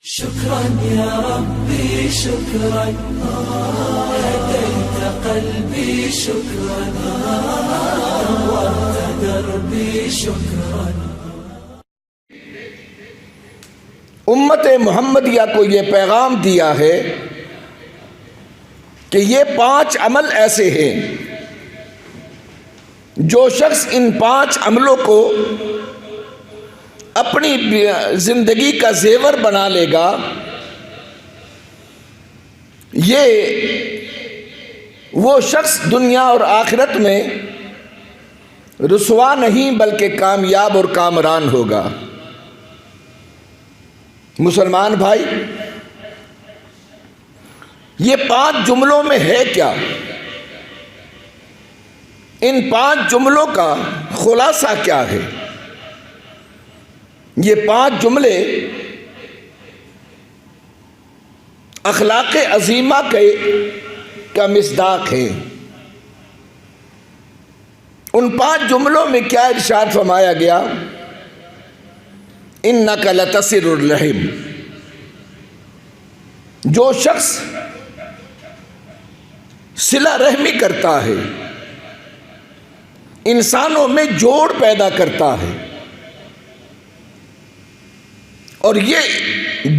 شكرا يا ربي شكرا هديت قلبي شكرا نورت دربي شكرا. امت محمدیہ کو یہ پیغام دیا ہے کہ یہ 5 عمل ایسے ہیں جو شخص ان 5 عملوں کو اپنی زندگی کا زیور بنا لے گا، یہ وہ شخص دنیا اور آخرت میں رسوا نہیں بلکہ کامیاب اور کامران ہوگا۔ مسلمان بھائی، یہ 5 جملوں میں ہے کیا؟ ان 5 جملوں کا خلاصہ کیا ہے؟ یہ 5 جملے اخلاق عظیمہ کا مصداق ہیں۔ ان 5 جملوں میں کیا ارشاد فرمایا گیا؟ انک لتصل الرحم۔ جو شخص صلہ رحمی کرتا ہے، انسانوں میں جوڑ پیدا کرتا ہے، اور یہ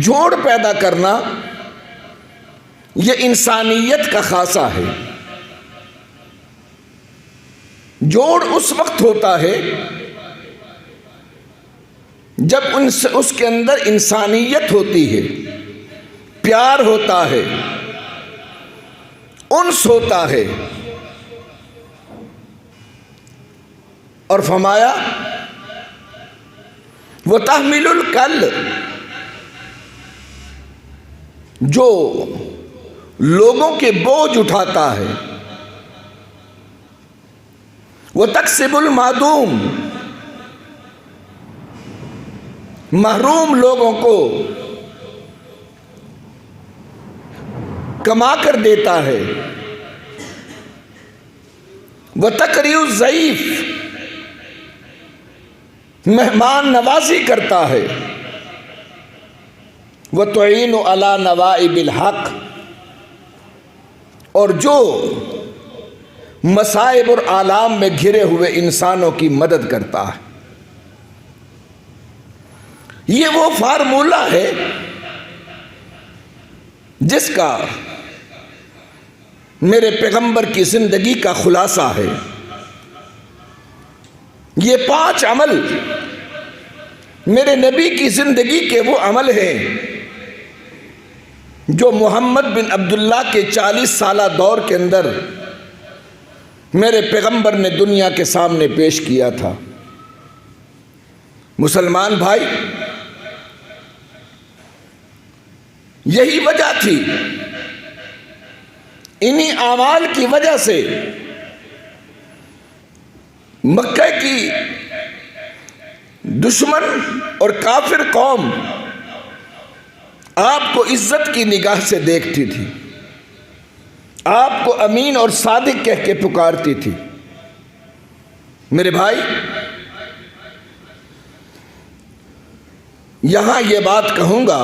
جوڑ پیدا کرنا یہ انسانیت کا خاصہ ہے۔ جوڑ اس وقت ہوتا ہے جب اس کے اندر انسانیت ہوتی ہے، پیار ہوتا ہے، انس ہوتا ہے۔ اور فرمایا وَتَحْمِلُ الْكَلِّ، جو لوگوں کے بوجھ اٹھاتا ہے، وَتَكْسِبُ الْمَعْدُومَ، محروم لوگوں کو کما کر دیتا ہے، وَتَقْرِئُ الضَّيْفَ، مہمان نوازی کرتا ہے، وَتُعِينُ عَلَى نَوَائِبِ الْحَقِّ، اور جو مصائب اور آلام میں گھرے ہوئے انسانوں کی مدد کرتا ہے۔ یہ وہ فارمولہ ہے جس کا میرے پیغمبر کی زندگی کا خلاصہ ہے۔ یہ 5 عمل میرے نبی کی زندگی کے وہ عمل ہیں جو محمد بن عبداللہ کے 40 سالہ دور کے اندر میرے پیغمبر نے دنیا کے سامنے پیش کیا تھا۔ مسلمان بھائی، یہی وجہ تھی، انہی اعمال کی وجہ سے مکہ کی دشمن اور کافر قوم آپ کو عزت کی نگاہ سے دیکھتی تھی، آپ کو امین اور صادق کہہ کے پکارتی تھی۔ میرے بھائی، یہاں یہ بات کہوں گا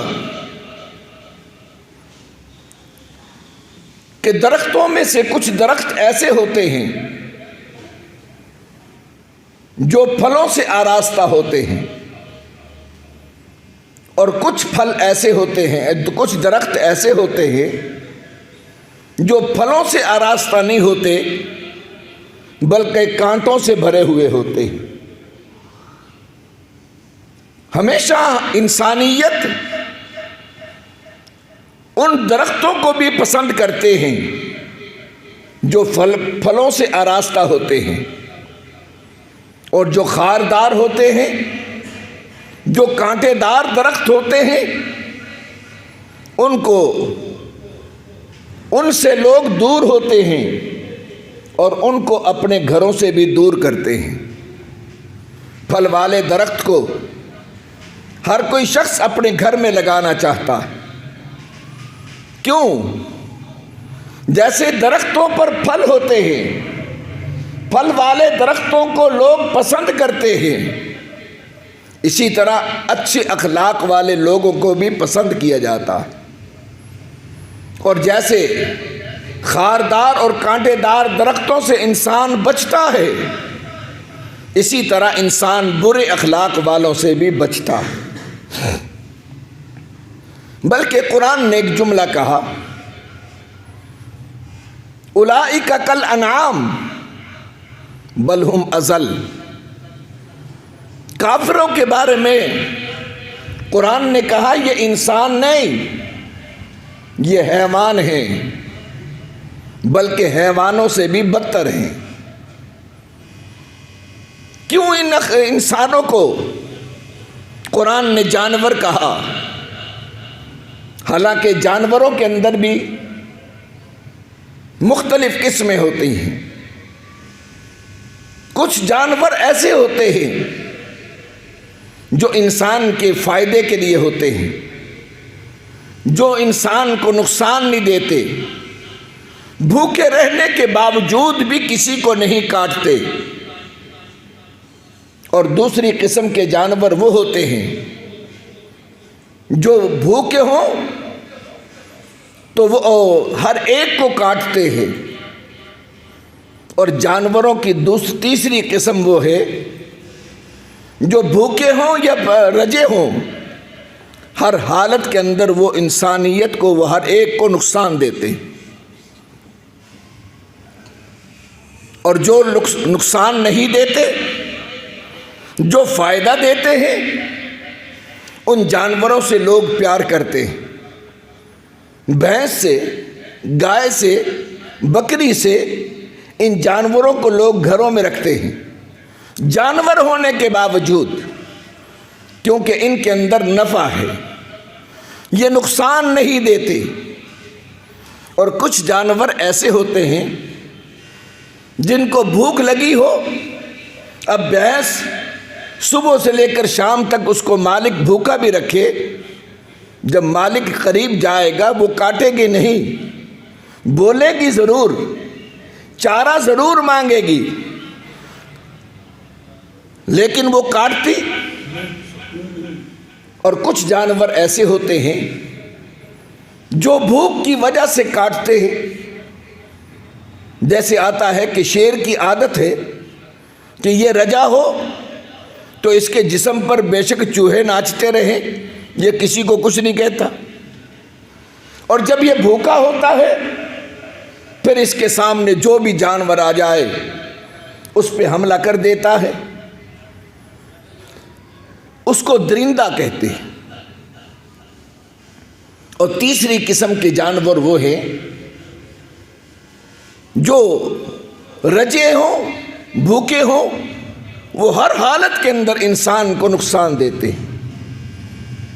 کہ درختوں میں سے کچھ درخت ایسے ہوتے ہیں جو پھلوں سے آراستہ ہوتے ہیں، اور کچھ پھل ایسے ہوتے ہیں، کچھ درخت ایسے ہوتے ہیں جو پھلوں سے آراستہ نہیں ہوتے بلکہ کانٹوں سے بھرے ہوئے ہوتے ہیں۔ ہمیشہ انسانیت ان درختوں کو بھی پسند کرتے ہیں جو پھلوں سے آراستہ ہوتے ہیں، اور جو خاردار ہوتے ہیں، جو کانٹے دار درخت ہوتے ہیں، ان سے لوگ دور ہوتے ہیں اور ان کو اپنے گھروں سے بھی دور کرتے ہیں۔ پھل والے درخت کو ہر کوئی شخص اپنے گھر میں لگانا چاہتا ہے۔ کیوں؟ جیسے درختوں پر پھل ہوتے ہیں، پھل والے درختوں کو لوگ پسند کرتے ہیں، اسی طرح اچھے اخلاق والے لوگوں کو بھی پسند کیا جاتا ہے۔ اور جیسے خاردار اور کانٹے دار درختوں سے انسان بچتا ہے، اسی طرح انسان برے اخلاق والوں سے بھی بچتا ہے۔ بلکہ قرآن نے ایک جملہ کہا، اولئک کالانعام بل ہم اضل۔ کافروں کے بارے میں قرآن نے کہا یہ انسان نہیں، یہ حیوان ہیں، بلکہ حیوانوں سے بھی بدتر ہیں۔ کیوں ان انسانوں کو قرآن نے جانور کہا؟ حالانکہ جانوروں کے اندر بھی مختلف قسمیں ہوتی ہیں۔ کچھ جانور ایسے ہوتے ہیں جو انسان کے فائدے کے لیے ہوتے ہیں، جو انسان کو نقصان نہیں دیتے، بھوکے رہنے کے باوجود بھی کسی کو نہیں کاٹتے۔ اور دوسری قسم کے جانور وہ ہوتے ہیں جو بھوکے ہوں تو وہ ہر ایک کو کاٹتے ہیں۔ اور جانوروں کی تیسری قسم وہ ہے جو بھوکے ہوں یا رجے ہوں، ہر حالت کے اندر وہ انسانیت کو، وہ ہر ایک کو نقصان دیتے۔ اور جو نقصان نہیں دیتے، جو فائدہ دیتے ہیں، ان جانوروں سے لوگ پیار کرتے ہیں۔ بھینس سے، گائے سے، بکری سے، ان جانوروں کو لوگ گھروں میں رکھتے ہیں، جانور ہونے کے باوجود، کیونکہ ان کے اندر نفع ہے، یہ نقصان نہیں دیتے۔ اور کچھ جانور ایسے ہوتے ہیں جن کو بھوک لگی ہو، اب بھینس صبح سے لے کر شام تک اس کو مالک بھوکا بھی رکھے، جب مالک قریب جائے گا وہ کاٹے گی نہیں، بولے گی ضرور، چارہ ضرور مانگے گی، لیکن وہ کاٹتی۔ اور کچھ جانور ایسے ہوتے ہیں جو بھوک کی وجہ سے کاٹتے ہیں۔ جیسے آتا ہے کہ شیر کی عادت ہے کہ یہ رجا ہو تو اس کے جسم پر بے شک چوہے ناچتے رہیں، یہ کسی کو کچھ نہیں کہتا، اور جب یہ بھوکا ہوتا ہے پھر اس کے سامنے جو بھی جانور آ جائے اس پہ حملہ کر دیتا ہے۔ اس کو درندہ کہتے ہیں۔ اور تیسری قسم کے جانور وہ ہیں جو رجے ہوں، بھوکے ہوں، وہ ہر حالت کے اندر انسان کو نقصان دیتے ہیں۔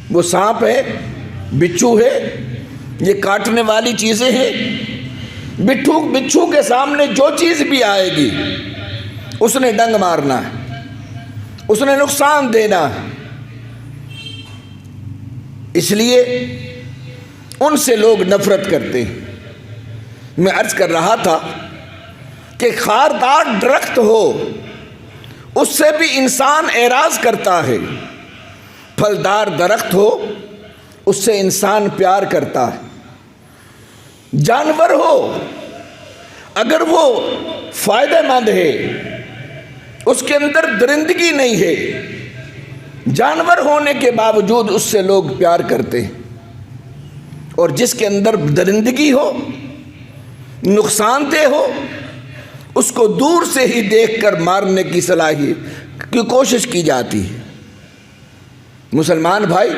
وہ سانپ ہے، بچھو ہے، یہ کاٹنے والی چیزیں ہیں۔ بچھو کے سامنے جو چیز بھی آئے گی اس نے ڈنگ مارنا ہے، اس نے نقصان دینا ہے۔ اس لیے ان سے لوگ نفرت کرتے ہیں۔ میں عرض کر رہا تھا کہ خاردار درخت ہو اس سے بھی انسان اعراض کرتا ہے، پھلدار درخت ہو اس سے انسان پیار کرتا ہے۔ جانور ہو اگر وہ فائدہ مند ہے، اس کے اندر درندگی نہیں ہے، جانور ہونے کے باوجود اس سے لوگ پیار کرتے ہیں۔ اور جس کے اندر درندگی ہو، نقصان دہ ہو، اس کو دور سے ہی دیکھ کر مارنے کی صلاحیت کی کوشش کی جاتی ہے۔ مسلمان بھائی،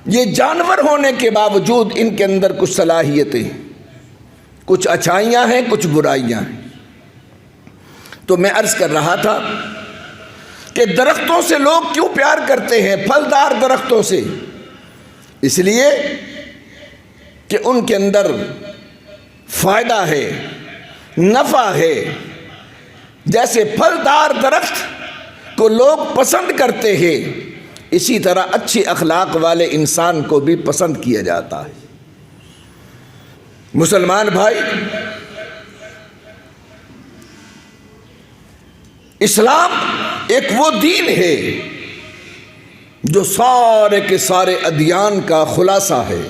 یہ جانور ہونے کے باوجود ان کے اندر کچھ صلاحیتیں، کچھ اچھائیاں ہیں، کچھ برائیاں ہیں۔ تو میں عرض کر رہا تھا کہ درختوں سے لوگ کیوں پیار کرتے ہیں، پھلدار درختوں سے؟ اس لیے کہ ان کے اندر فائدہ ہے، نفع ہے۔ جیسے پھلدار درخت کو لوگ پسند کرتے ہیں، اسی طرح اچھی اخلاق والے انسان کو بھی پسند کیا جاتا ہے۔ مسلمان بھائی، اسلام ایک وہ دین ہے جو سارے کے سارے ادیان کا خلاصہ ہے.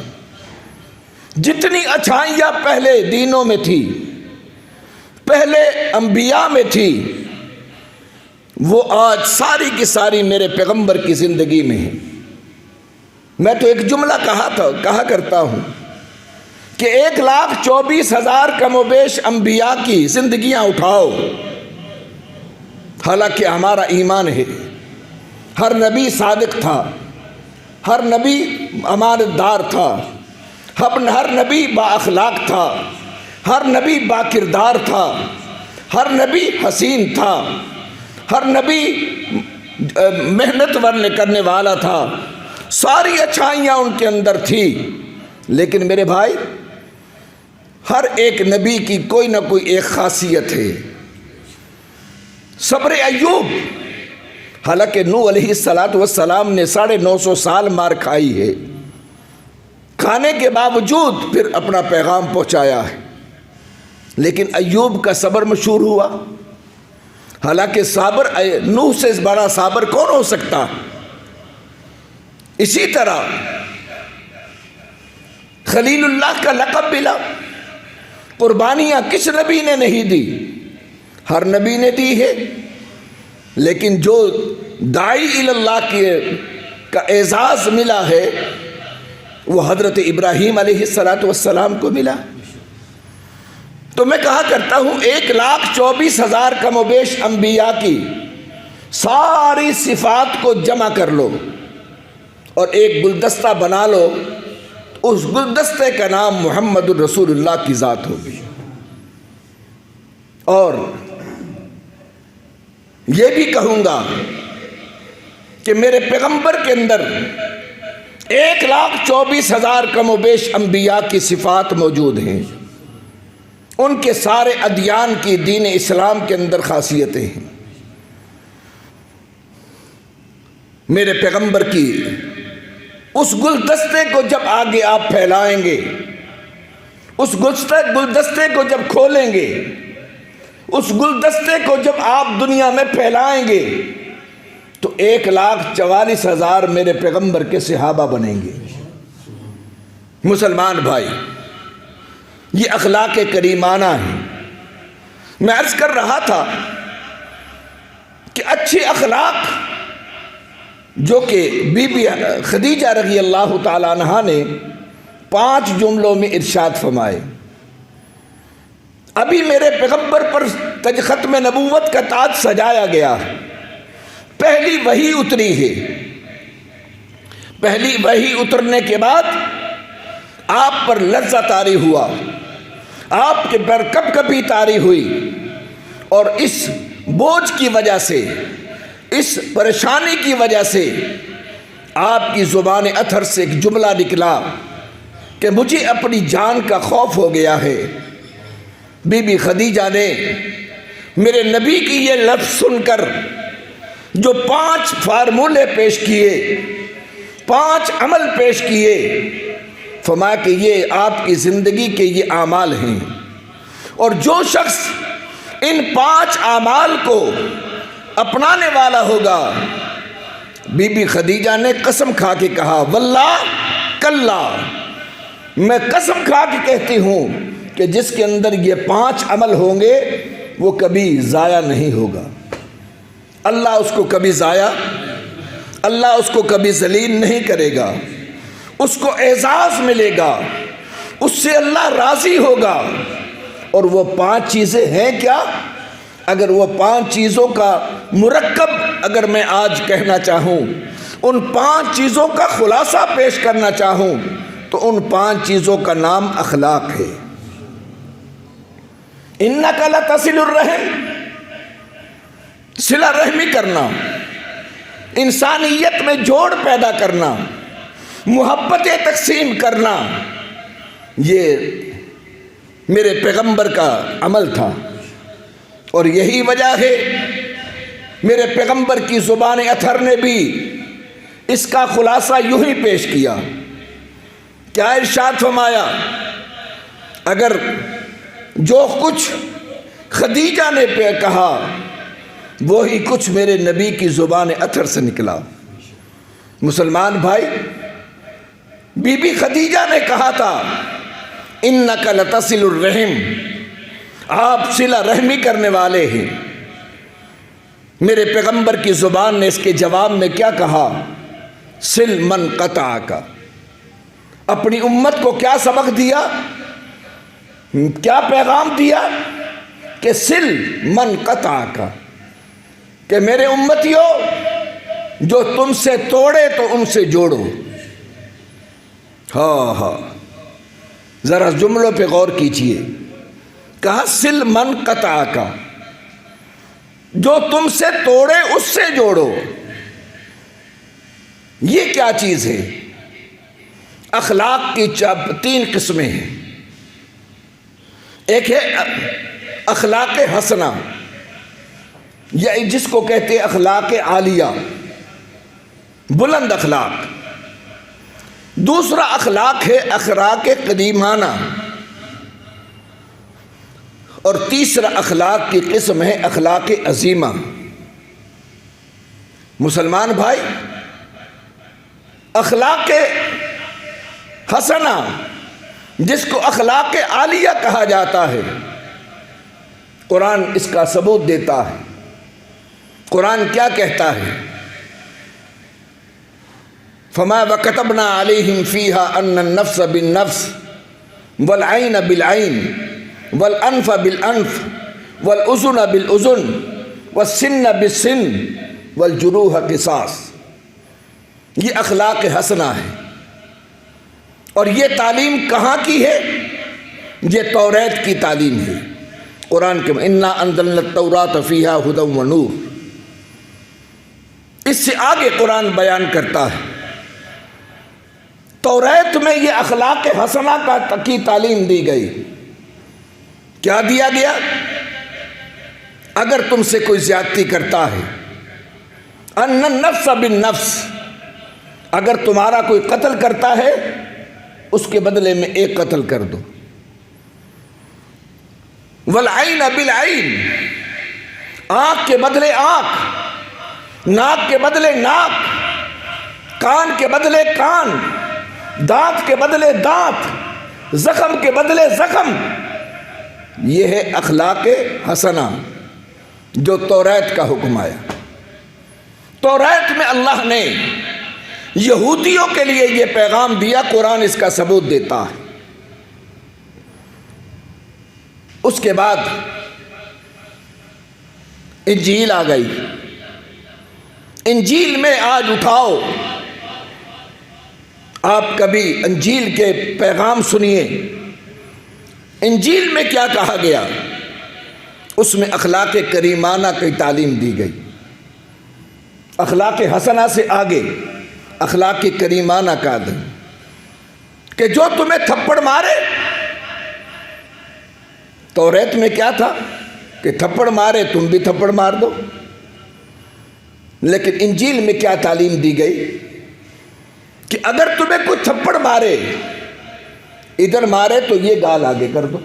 جتنی اچھائیاں پہلے دینوں میں تھی، پہلے انبیاء میں تھی، وہ آج ساری کی ساری میرے پیغمبر کی زندگی میں ہے. میں تو ایک جملہ کہا کرتا ہوں کہ 1,24,000 کم و بیش انبیاء کی زندگیاں اٹھاؤ، حالانکہ ہمارا ایمان ہے ہر نبی صادق تھا، ہر نبی امانت دار تھا، ہر نبی با اخلاق تھا، ہر نبی با کردار تھا، ہر نبی حسین تھا، ہر نبی محنت کرنے والا تھا، ساری اچھائیاں ان کے اندر تھی. لیکن میرے بھائی، ہر ایک نبی کی کوئی نہ کوئی ایک خاصیت ہے. صبر ایوب، حالانکہ نوح علیہ السلام نے 950 سال مار کھائی ہے، کھانے کے باوجود پھر اپنا پیغام پہنچایا ہے، لیکن ایوب کا صبر مشہور ہوا. حالانکہ صابر نوح سے بڑا صابر کون ہو سکتا. اسی طرح خلیل اللہ کا لقب ملا. قربانیاں کس نبی نے نہیں دی؟ ہر نبی نے دی ہے، لیکن جو داعی اللہ کا اعزاز ملا ہے وہ حضرت ابراہیم علیہ السلام کو ملا. تو میں کہا کرتا ہوں 1,24,000 کم و بیش انبیاء کی ساری صفات کو جمع کر لو اور ایک گلدستہ بنا لو، اس گلدستے کا نام محمد الرسول اللہ کی ذات ہوگی. اور یہ بھی کہوں گا کہ میرے پیغمبر کے اندر 1,24,000 کم و بیش انبیاء کی صفات موجود ہیں. ان کے سارے ادیان کی دین اسلام کے اندر خاصیتیں ہیں. میرے پیغمبر کی اس گلدستے کو جب آگے آپ پھیلائیں گے، اس گلدستے کو جب کھولیں گے، اس گلدستے کو جب آپ دنیا میں پھیلائیں گے تو 1,44,000 میرے پیغمبر کے صحابہ بنیں گے. مسلمان بھائی، یہ اخلاق کریمانہ ہے. میں عرض کر رہا تھا کہ اچھے اخلاق جو کہ بی بی خدیجہ رضی اللہ تعالیٰ عنہا نے 5 جملوں میں ارشاد فرمائے. ابھی میرے پیغمبر پر ختم نبوت کا تاج سجایا گیا، پہلی وحی اتری ہے. پہلی وحی اترنے کے بعد آپ پر لرزہ طاری ہوا، آپ کے پر کب کبھی طاری ہوئی، اور اس بوجھ کی وجہ سے، اس پریشانی کی وجہ سے آپ کی زبان اطہر سے ایک جملہ نکلا کہ مجھے اپنی جان کا خوف ہو گیا ہے. بی بی خدیجہ نے میرے نبی کی یہ لفظ سن کر جو 5 فارمولے پیش کیے، 5 عمل پیش کیے، فرمایا کہ یہ آپ کی زندگی کے یہ اعمال ہیں، اور جو شخص ان 5 اعمال کو اپنانے والا ہوگا، بی بی خدیجہ نے قسم کھا کے کہا، واللہ کلا، میں قسم کھا کے کہتی ہوں کہ جس کے اندر یہ 5 عمل ہوں گے وہ کبھی ضائع نہیں ہوگا. اللہ اس کو کبھی ضائع، اللہ اس کو کبھی ذلیل نہیں کرے گا، اس کو اعزاز ملے گا، اس سے اللہ راضی ہوگا. اور وہ 5 چیزیں ہیں کیا؟ اگر وہ 5 چیزوں کا مرکب اگر میں آج کہنا چاہوں، ان 5 چیزوں کا خلاصہ پیش کرنا چاہوں، تو ان 5 چیزوں کا نام اخلاق ہے. اِنَّكَ لَتَصِلُ الرَّحِمَ، صلہ رحمی کرنا، انسانیت میں جوڑ پیدا کرنا، محبتیں تقسیم کرنا، یہ میرے پیغمبر کا عمل تھا. اور یہی وجہ ہے میرے پیغمبر کی زبان اطہر نے بھی اس کا خلاصہ یوں ہی پیش کیا. کیا ارشاد فرمایا؟ اگر جو کچھ خدیجہ نے کہا، وہی کچھ میرے نبی کی زبان اطہر سے نکلا۔ مسلمان بھائی، بی بی خدیجہ نے کہا تھا اِنَّكَ لَتَصِلُ الرَّحِمَ، آپ صلہ رحمی کرنے والے ہیں۔ میرے پیغمبر کی زبان نے اس کے جواب میں کیا کہا؟ سل من قطعک۔ اپنی امت کو کیا سبق دیا، کیا پیغام دیا؟ کہ سل من قطعک، کہ میرے امتیوں جو تم سے توڑے تو ان سے جوڑو۔ ہاں ذرا جملوں پہ غور کیجئے، کہا سل من قطعک، جو تم سے توڑے اس سے جوڑو۔ یہ کیا چیز ہے؟ اخلاق کی 3 قسمیں ہیں۔ ایک ہے اخلاق حسنہ، یا جس کو کہتے ہیں اخلاق عالیہ، بلند اخلاق۔ دوسرا اخلاق ہے اخلاق قدیمانہ، اور تیسرا اخلاق کی قسم ہے اخلاق عظیمہ۔ مسلمان بھائی، اخلاق حسنہ جس کو اخلاق عالیہ کہا جاتا ہے، قرآن اس کا ثبوت دیتا ہے۔ قرآن کیا کہتا ہے؟ فما وكتبنا عليهم فيها ان النفس بالنفس والعين بالعين والانف بالانف والاذن بالاذن والسن بالسن والجروح قصاص۔ یہ اخلاق حسنہ ہے، اور یہ تعلیم کہاں کی ہے؟ یہ توریت کی تعلیم ہے۔ قرآن کے انا انزلنا التوراۃ فیہا ھدی ونور، اس سے آگے قرآن بیان کرتا ہے توریت میں یہ اخلاق حسنہ کی تعلیم دی گئی۔ کیا دیا گیا؟ اگر تم سے کوئی زیادتی کرتا ہے، ان النفس بالنفس، اگر تمہارا کوئی قتل کرتا ہے اس کے بدلے میں 1 قتل کر دو۔ والعین بالعین، آنکھ کے بدلے آنکھ، ناک کے بدلے ناک، کان کے بدلے کان، دانت کے بدلے دانت، زخم کے بدلے زخم۔ یہ ہے اخلاق حسنہ جو توریت کا حکم آیا۔ توریت میں اللہ نے یہودیوں کے لیے یہ پیغام دیا، قرآن اس کا ثبوت دیتا ہے۔ اس کے بعد انجیل آ گئی۔ انجیل میں آج اٹھاؤ، آپ کبھی انجیل کے پیغام سنیے۔ انجیل میں کیا کہا گیا؟ اس میں اخلاق کریمانہ کی تعلیم دی گئی۔ اخلاق حسنہ سے آگے اخلاق کریمانہ کا دن، کہ جو تمہیں تھپڑ مارے، توریت میں کیا تھا کہ تھپڑ مارے تم بھی تھپڑ مار دو، لیکن انجیل میں کیا تعلیم دی گئی کہ اگر تمہیں کوئی تھپڑ مارے، ادھر مارے تو یہ گال آگے کر دو،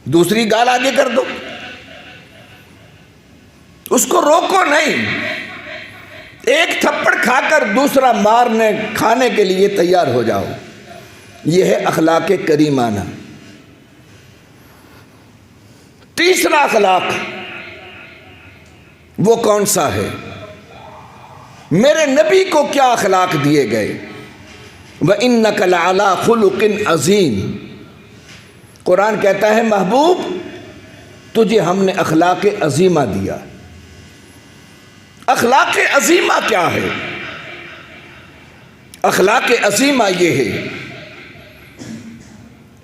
دوسری گال آگے کر دو، اس کو روکو نہیں۔ ایک تھپڑ کھا کر دوسرا مارنے کھانے کے لیے تیار ہو جاؤ۔ یہ ہے اخلاق کریمانہ۔ تیسرا اخلاق وہ کون سا ہے؟ میرے نبی کو کیا اخلاق دیے گئے؟ وَإِنَّكَ لَعَلَىٰ خُلُقٍ عَظِيمٍ۔ قرآن کہتا ہے محبوب تجھے ہم نے اخلاق عظیمہ دیا۔ اخلاق عظیمہ کیا ہے؟ اخلاق عظیمہ یہ ہے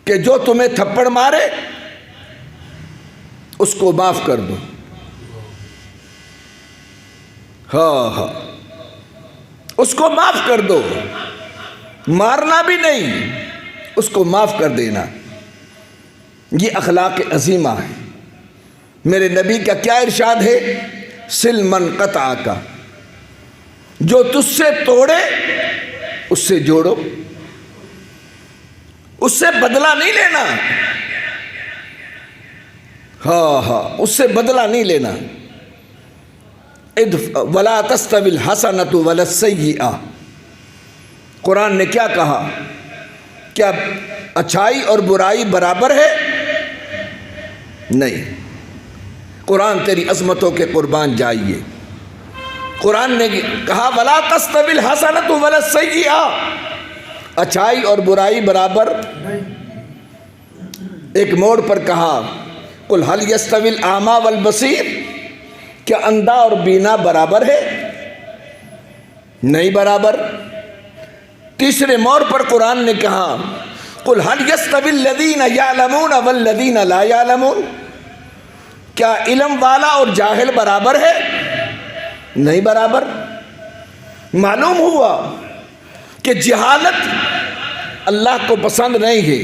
کہ جو تمہیں تھپڑ مارے اس کو معاف کر دو۔ ہاں اس کو معاف کر دو، مارنا بھی نہیں، اس کو معاف کر دینا۔ یہ اخلاق عظیمہ ہے۔ میرے نبی کا کیا ارشاد ہے؟ سل من قطعک، جو تجھ سے توڑے اس سے جوڑو، اس سے بدلہ نہیں لینا۔ ہاں اس سے بدلہ نہیں لینا. وَلَا تَسْتَوِي الْحَسَنَةُ وَلَا السَّيِّئَةُ. قرآن نے کیا کہا؟ کیا اچھائی اور برائی برابر ہے؟ نہیں. قرآن تیری عظمتوں کے قربان جائیے. قرآن نے کہا وَلَا تَسْتَوِي الْحَسَنَةُ وَلَا السَّيِّئَةُ. اچھائی اور برائی برابر. ایک موڑ پر کہا قُلْ هَلْ يَسْتَوِي الْأَعْمَى وَالْبَصِيرُ. کیا اندھا اور بینا برابر ہے؟ نہیں برابر. تیسرے موڑ پر قرآن نے کہا قُلْ هَلْ يَسْتَوِي الَّذِينَ يَعْلَمُونَ وَالَّذِينَ لَا يَعْلَمُونَ. کیا علم والا اور جاہل برابر ہے؟ نہیں برابر. معلوم ہوا کہ جہالت اللہ کو پسند نہیں ہے،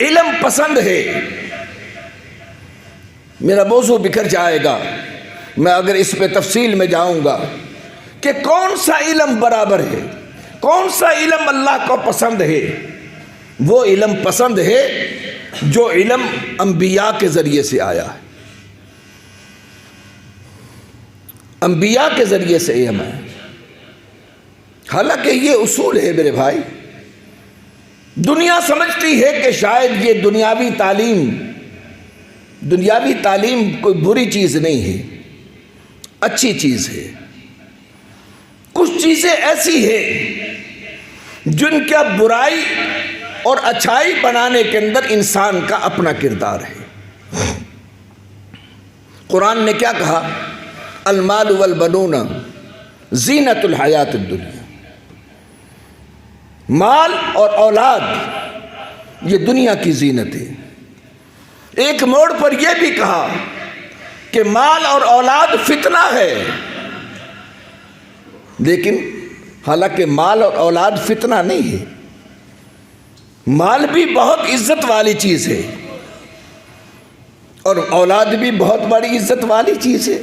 علم پسند ہے. میرا موضوع بکھر جائے گا میں اگر اس پہ تفصیل میں جاؤں گا کہ کون سا علم برابر ہے، کون سا علم اللہ کو پسند ہے. وہ علم پسند ہے جو علم انبیاء کے ذریعے سے آیا ہے. انبیاء کے ذریعے سے علم ہے. حالانکہ یہ اصول ہے میرے بھائی. دنیا سمجھتی ہے کہ شاید یہ دنیاوی تعلیم کوئی بری چیز نہیں ہے، اچھی چیز ہے. کچھ چیزیں ایسی ہیں جن کا برائی اور اچھائی بنانے کے اندر انسان کا اپنا کردار ہے. قرآن نے کیا کہا؟ المال والبنون زینت الحیات الدنیا. مال اور اولاد یہ دنیا کی زینت ہے. ایک موڑ پر یہ بھی کہا کہ مال اور اولاد فتنہ ہے. لیکن حالانکہ مال اور اولاد فتنہ نہیں ہے. مال بھی بہت عزت والی چیز ہے اور اولاد بھی بہت بڑی عزت والی چیز ہے.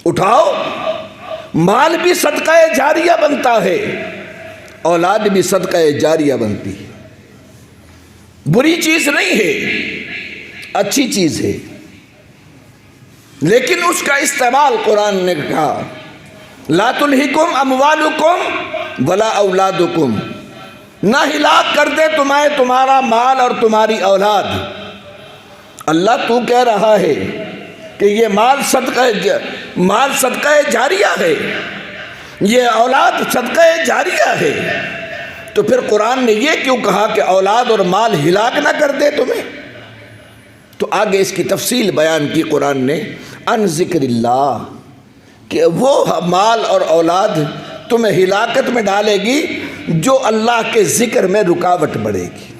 اٹھاؤ، مال بھی صدقہ جاریہ بنتا ہے، اولاد بھی صدقہ جاریہ بنتی ہے. بری چیز نہیں ہے، اچھی چیز ہے. لیکن اس کا استعمال قرآن نے کہا لا تلہکم اموالکم ولا اولادکم. نہ ہلاک کر دے تمہیں تمہارا مال اور تمہاری اولاد. اللہ تو کہہ رہا ہے کہ یہ مال صدقہ جاریہ ہے، یہ اولاد صدقہ جاریہ ہے. تو پھر قرآن نے یہ کیوں کہا کہ اولاد اور مال ہلاک نہ کر دے تمہیں؟ تو آگے اس کی تفصیل بیان کی قرآن نے ان ذکر اللہ، کہ وہ مال اور اولاد تمہیں ہلاکت میں ڈالے گی جو اللہ کے ذکر میں رکاوٹ بڑھے گی.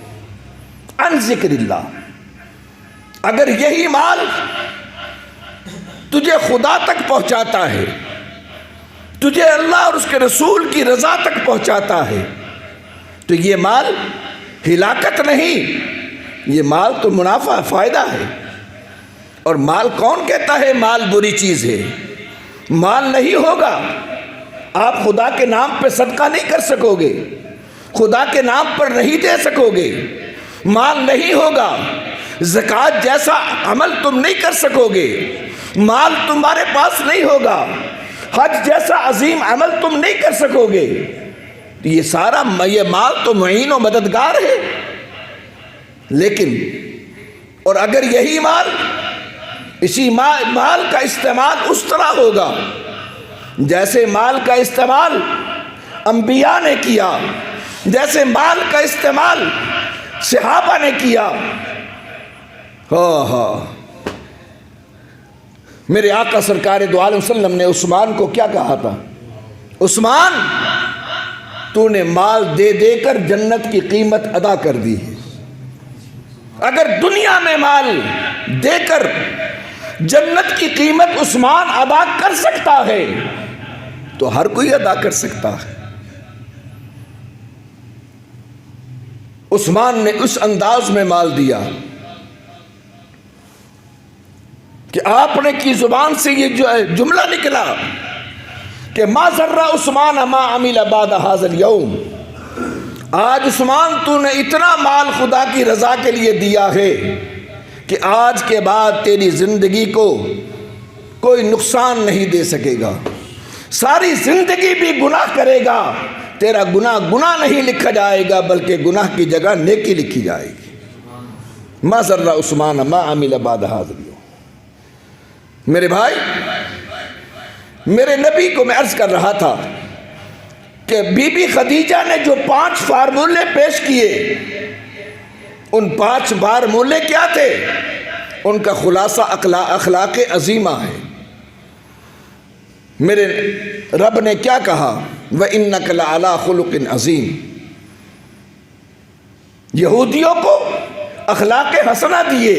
ان ذکر اللہ. اگر یہی مال تجھے خدا تک پہنچاتا ہے، تجھے اللہ اور اس کے رسول کی رضا تک پہنچاتا ہے، تو یہ مال ہلاکت نہیں، یہ مال تو منافع فائدہ ہے. اور مال کون کہتا ہے مال بری چیز ہے؟ مال نہیں ہوگا آپ خدا کے نام پہ صدقہ نہیں کر سکو گے، خدا کے نام پر نہیں دے سکو گے. مال نہیں ہوگا زکوٰۃ جیسا عمل تم نہیں کر سکو گے. مال تمہارے پاس نہیں ہوگا حج جیسا عظیم عمل تم نہیں کر سکو گے. یہ مال تو معین و مددگار ہے. لیکن اور اگر یہی مال، اسی مال کا استعمال اس طرح ہوگا جیسے مال کا استعمال انبیاء نے کیا، جیسے مال کا استعمال صحابہ نے کیا. میرے آقا سرکار دو عالم وسلم نے عثمان کو کیا کہا تھا؟ عثمان تو نے مال دے دے کر جنت کی قیمت ادا کر دی ہے. اگر دنیا میں مال دے کر جنت کی قیمت عثمان ادا کر سکتا ہے تو ہر کوئی ادا کر سکتا ہے. عثمان نے اس انداز میں مال دیا کہ آپ نے کی زبان سے یہ جو جملہ نکلا کہ ما ذر عثمان ما عمل بعد هذا اليوم. آج عثمان تو نے اتنا مال خدا کی رضا کے لیے دیا ہے کہ آج کے بعد تیری زندگی کو کوئی نقصان نہیں دے سکے گا، ساری زندگی بھی گناہ کرے گا، تیرا گناہ نہیں لکھا جائے گا بلکہ گناہ کی جگہ نیکی لکھی جائے گی۔ ما ضر عثمان ما عمل بعد هذا اليوم۔ میرے بھائی، میرے نبی کو میں عرض کر رہا تھا کہ بی بی خدیجہ نے جو 5 فارمولے پیش کیے، ان 5 فارمولے کیا تھے؟ ان کا خلاصہ اخلاق عظیمہ ہے۔ میرے رب نے کیا کہا؟ وَإِنَّكَ لَعَلَىٰ خُلُقٍ عَظِيمٍ۔ یہودیوں کو اخلاق حسنہ دیے،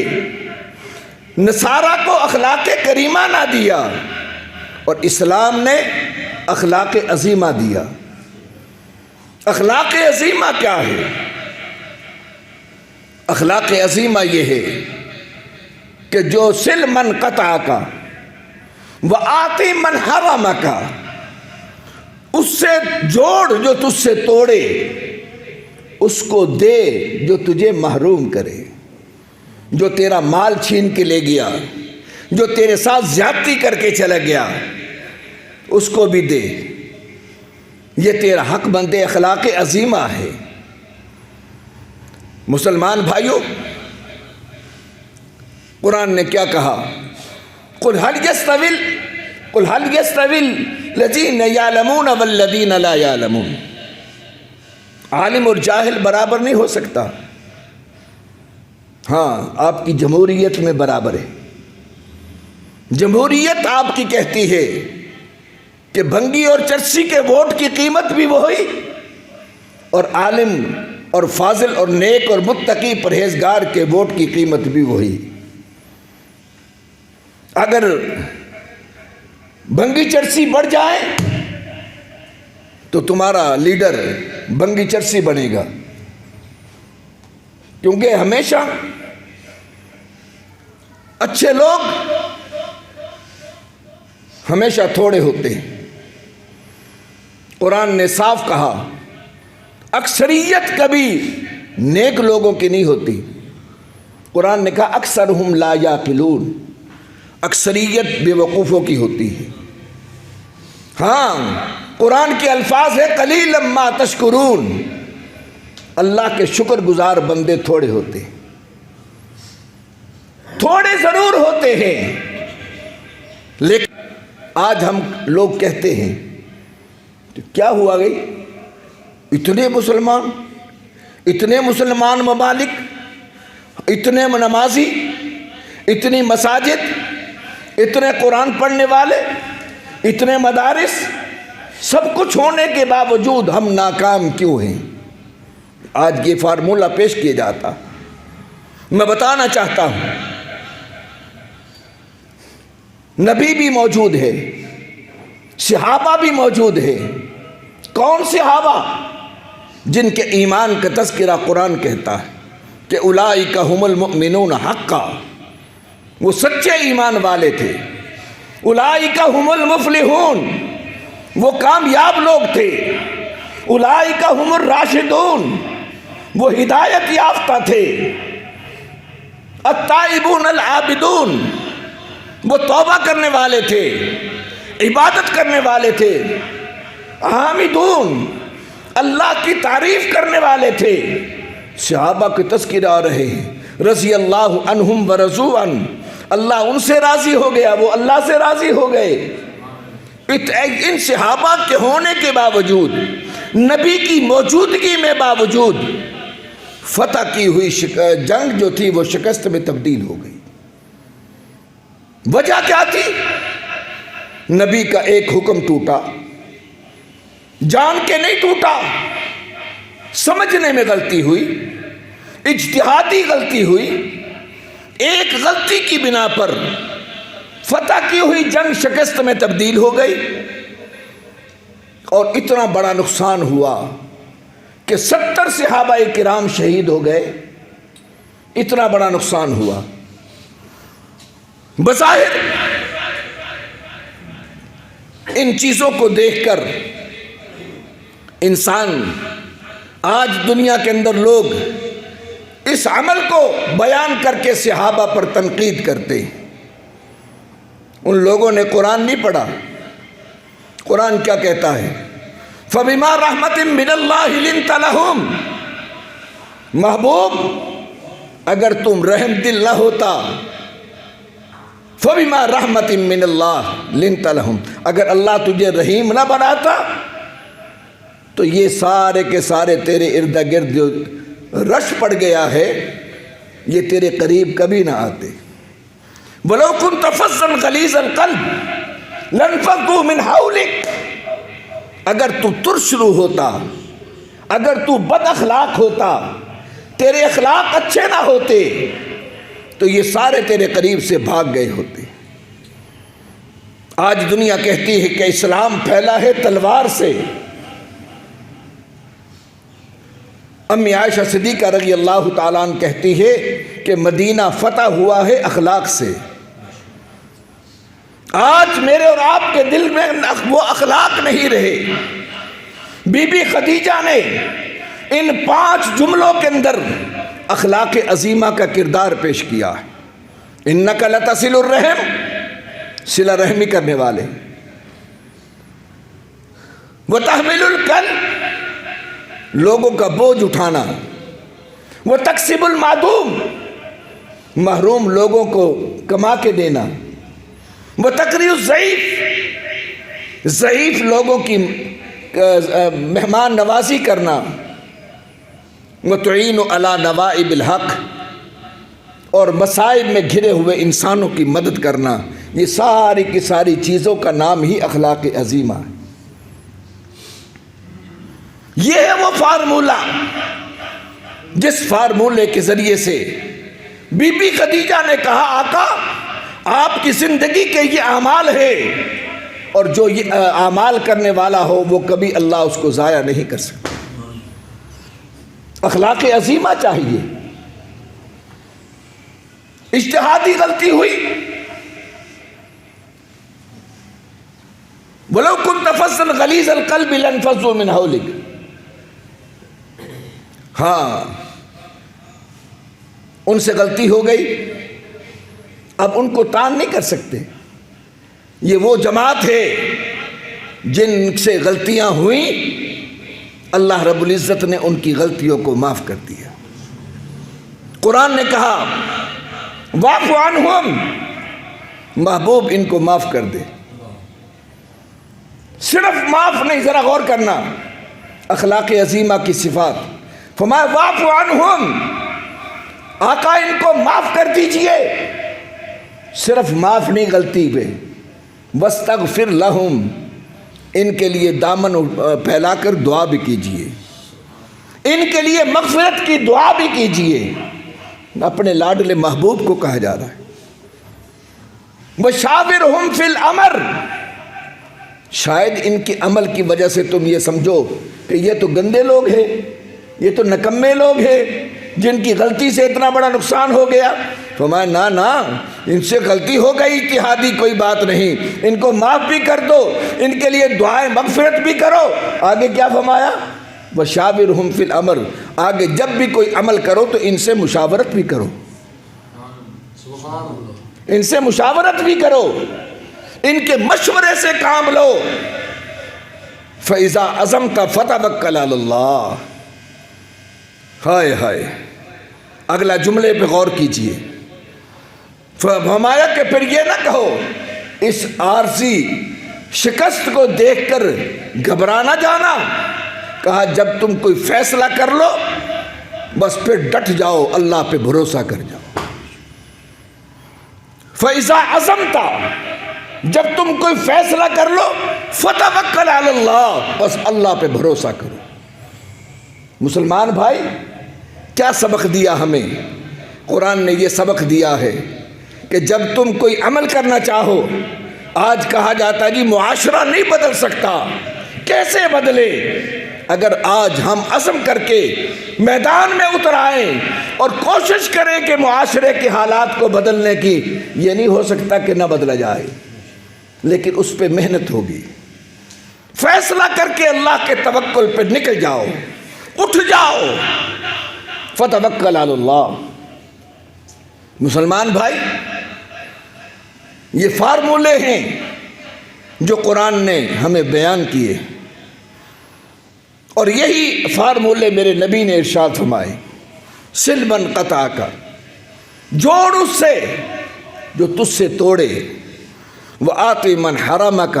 نصارہ کو اخلاق کریمہ نہ دیا، اور اسلام نے اخلاق عظیمہ دیا۔ اخلاق عظیمہ کیا ہے؟ اخلاق عظیمہ یہ ہے کہ جو سل من قطع کا وآتی من حرم کا، اس سے جوڑ جو تجھ سے توڑے، اس کو دے جو تجھے محروم کرے۔ جو تیرا مال چھین کے لے گیا، جو تیرے ساتھ زیادتی کر کے چلا گیا، اس کو بھی دے۔ یہ تیرا حق بندے اخلاق عظیمہ ہے۔ مسلمان بھائیوں، قرآن نے کیا کہا؟ قُلْ هَلْ يَسْتَوِي الَّذِينَ يَعْلَمُونَ وَالَّذِينَ لَا يَعْلَمُونَ۔ عالم اور جاہل برابر نہیں ہو سکتا۔ ہاں، آپ کی جمہوریت میں برابر ہے۔ جمہوریت آپ کی کہتی ہے کہ بھنگی اور چرسی کے ووٹ کی قیمت بھی وہی، اور عالم اور فاضل اور نیک اور متقی پرہیزگار کے ووٹ کی قیمت بھی وہی۔ اگر بھنگی چرسی بڑھ جائے تو تمہارا لیڈر بھنگی چرسی بنے گا، کیونکہ ہمیشہ اچھے لوگ ہمیشہ تھوڑے ہوتے ہیں۔ قرآن نے صاف کہا، اکثریت کبھی نیک لوگوں کی نہیں ہوتی۔ قرآن نے کہا اکثرہم لا یعقلون، اکثریت بے وقوفوں کی ہوتی ہے۔ ہاں، قرآن کے الفاظ ہے قلیلا ما تشکرون، اللہ کے شکر گزار بندے تھوڑے ہوتے ہیں، تھوڑے ضرور ہوتے ہیں، لیکن آج ہم لوگ کہتے ہیں تو کیا ہوا گئی؟ اتنے مسلمان ممالک، اتنے نمازی، اتنی مساجد، اتنے قرآن پڑھنے والے، اتنے مدارس، سب کچھ ہونے کے باوجود ہم ناکام کیوں ہیں؟ آج یہ فارمولہ پیش کیا جاتا۔ میں بتانا چاہتا ہوں، نبی بھی موجود ہے، صحابہ بھی موجود ہے۔ کون صحابہ؟ جن کے ایمان کا تذکرہ قرآن کہتا ہے کہ اولئک ھم المؤمنون حقا، وہ سچے ایمان والے تھے۔ اولئک ھم المفلحون، وہ کامیاب لوگ تھے۔ اولئک ھم الراشدون، وہ ہدایت یافتہ تھے۔ التائبون العابدون، وہ توبہ کرنے والے تھے، عبادت کرنے والے تھے۔ حامدون، اللہ کی تعریف کرنے والے تھے۔ صحابہ کے تذکرہ آ رہے ہیں، رضی اللہ عنہم ورضوا عنہ، اللہ ان سے راضی ہو گیا، وہ اللہ سے راضی ہو گئے۔ ان صحابہ کے ہونے کے باوجود، نبی کی موجودگی میں باوجود، فتح کی ہوئی جنگ جو تھی وہ شکست میں تبدیل ہو گئی۔ وجہ کیا تھی؟ نبی کا ایک حکم ٹوٹا، جان کے نہیں ٹوٹا، سمجھنے میں غلطی ہوئی، اجتہادی غلطی ہوئی۔ ایک غلطی کی بنا پر فتح کی ہوئی جنگ شکست میں تبدیل ہو گئی، اور اتنا بڑا نقصان ہوا کہ 70 صحابہ کرام شہید ہو گئے۔ اتنا بڑا نقصان ہوا۔ بظاہر ان چیزوں کو دیکھ کر انسان، آج دنیا کے اندر لوگ اس عمل کو بیان کر کے صحابہ پر تنقید کرتے ہیں۔ ان لوگوں نے قرآن نہیں پڑھا۔ قرآن کیا کہتا ہے؟ فَبِمَا رَحْمَةٍ مِّنَ اللَّهِ لِنْتَ لَهُمْ، محبوب اگر تم رحم دل نہ ہوتا، فَبِمَا رَحْمَةٍ مِّنَ اللَّهِ لِنْتَ لَهُمْ، اگر اللہ تجھے رحیم نہ بناتا تو یہ سارے کے سارے تیرے ارد گرد جو رش پڑ گیا ہے یہ تیرے قریب کبھی نہ آتے۔ وَلَوْ كُنْتَ فَظًّا غَلِيظَ الْقَلْبِ لَانفَضُّوا مِنْ حَوْلِكَ، اگر تو ترشرو ہوتا، اگر تو بد اخلاق ہوتا، تیرے اخلاق اچھے نہ ہوتے تو یہ سارے تیرے قریب سے بھاگ گئے ہوتے۔ آج دنیا کہتی ہے کہ اسلام پھیلا ہے تلوار سے۔ امی عائشہ صدیقہ رضی اللہ تعالیٰ عنہ کہتی ہے کہ مدینہ فتح ہوا ہے اخلاق سے۔ آج میرے اور آپ کے دل میں وہ اخلاق نہیں رہے۔ بی بی خدیجہ نے ان 5 جملوں کے اندر اخلاق عظیمہ کا کردار پیش کیا ہے۔ اِنَّكَ لَتَصِلُ الرَّحِمَ، صلہ رحمی کرنے والے، وَتَحْمِلُ الْكَلْبَ، لوگوں کا بوجھ اٹھانا، وَتَكْسِبُ الْمَعْدُومَ، محروم لوگوں کو کما کے دینا، وَتَقْرِيُ الضَّعِيفِ، ضعیف لوگوں کی مہمان نوازی کرنا، وَتُعِينُ عَلَى نَوَائِبِ الْحَقِّ، اور مصائب میں گھرے ہوئے انسانوں کی مدد کرنا۔ یہ ساری کی ساری چیزوں کا نام ہی اخلاق عظیمہ ہے۔ یہ ہے وہ فارمولہ جس فارمولے کے ذریعے سے بی بی خدیجہ نے کہا آقا آپ کی زندگی کے یہ اعمال ہے، اور جو یہ اعمال کرنے والا ہو وہ کبھی اللہ اس کو ضائع نہیں کر سکتا۔ اخلاق عظیمہ چاہیے۔ اجتہادی غلطی ہوئی، وَلَوْ كُنْتَ فَظًّا غَلِيظَ الْقَلْبِ لَانفَضُّوا مِنْ حَوْلِكَ، ہاں ان سے غلطی ہو گئی، اب ان کو تان نہیں کر سکتے۔ یہ وہ جماعت ہے جن سے غلطیاں ہوئیں، اللہ رب العزت نے ان کی غلطیوں کو معاف کر دیا۔ قرآن نے کہا واعف عنہم، محبوب ان کو معاف کر دے۔ صرف معاف نہیں، ذرا غور کرنا اخلاق عظیمہ کی صفات۔ فرمایا واعف عنہم، آقا ان کو معاف کر دیجئے، صرف معاف نہیں غلطی پہ، واستغفر لہم، ان کے لیے دامن پھیلا کر دعا بھی کیجئے، ان کے لیے مغفرت کی دعا بھی کیجئے۔ اپنے لاڈلے محبوب کو کہا جا رہا ہے وَشَاوِرْهُمْ فِي الْأَمْرِ، شاید ان کے عمل کی وجہ سے تم یہ سمجھو کہ یہ تو گندے لوگ ہیں، یہ تو نکمے لوگ ہیں جن کی غلطی سے اتنا بڑا نقصان ہو گیا۔ فرمایا نا ان سے غلطی ہو گئی، اجتہادی کوئی بات نہیں، ان کو معاف بھی کر دو، ان کے لیے دعائیں مغفرت بھی کرو۔ آگے کیا فرمایا؟ وَشَاوِرْهُمْ فِي الْأَمْرِ، آگے جب بھی کوئی عمل کرو تو ان سے مشاورت بھی کرو، ان سے مشاورت بھی کرو، ان کے مشورے سے کام لو۔ فَإِذَا عَزَمْتَ فَتَوَكَّلْ عَلَى اللَّهِ، ہائے ہائے، اگلا جملے پہ غور کیجئے۔ فرمایا کہ پھر یہ نہ کہو، اس عارضی شکست کو دیکھ کر گھبرانا جانا، کہا جب تم کوئی فیصلہ کر لو بس پھر ڈٹ جاؤ، اللہ پہ بھروسہ کر جاؤ۔ فَإِذَا عَزَمْتَ، جب تم کوئی فیصلہ کر لو، فَتَوَكَّلْ عَلَى اللَّهِ، بس اللہ پہ بھروسہ کرو۔ مسلمان بھائی کیا سبق دیا ہمیں؟ قرآن نے یہ سبق دیا ہے کہ جب تم کوئی عمل کرنا چاہو، آج کہا جاتا ہے جی معاشرہ نہیں بدل سکتا، کیسے بدلے؟ اگر آج ہم عزم کر کے میدان میں اتر آئیں اور کوشش کریں کہ معاشرے کے حالات کو بدلنے کی، یہ نہیں ہو سکتا کہ نہ بدلا جائے، لیکن اس پہ محنت ہوگی۔ فیصلہ کر کے اللہ کے توکل پہ نکل جاؤ، اٹھ جاؤ، فتوکل علی اللہ۔ مسلمان بھائی، یہ فارمولے ہیں جو قرآن نے ہمیں بیان کیے، اور یہی فارمولے میرے نبی نے ارشاد فرمائے، سل من قطعک، جوڑ اس سے جو تجھ سے توڑے، وآتی من حرمک،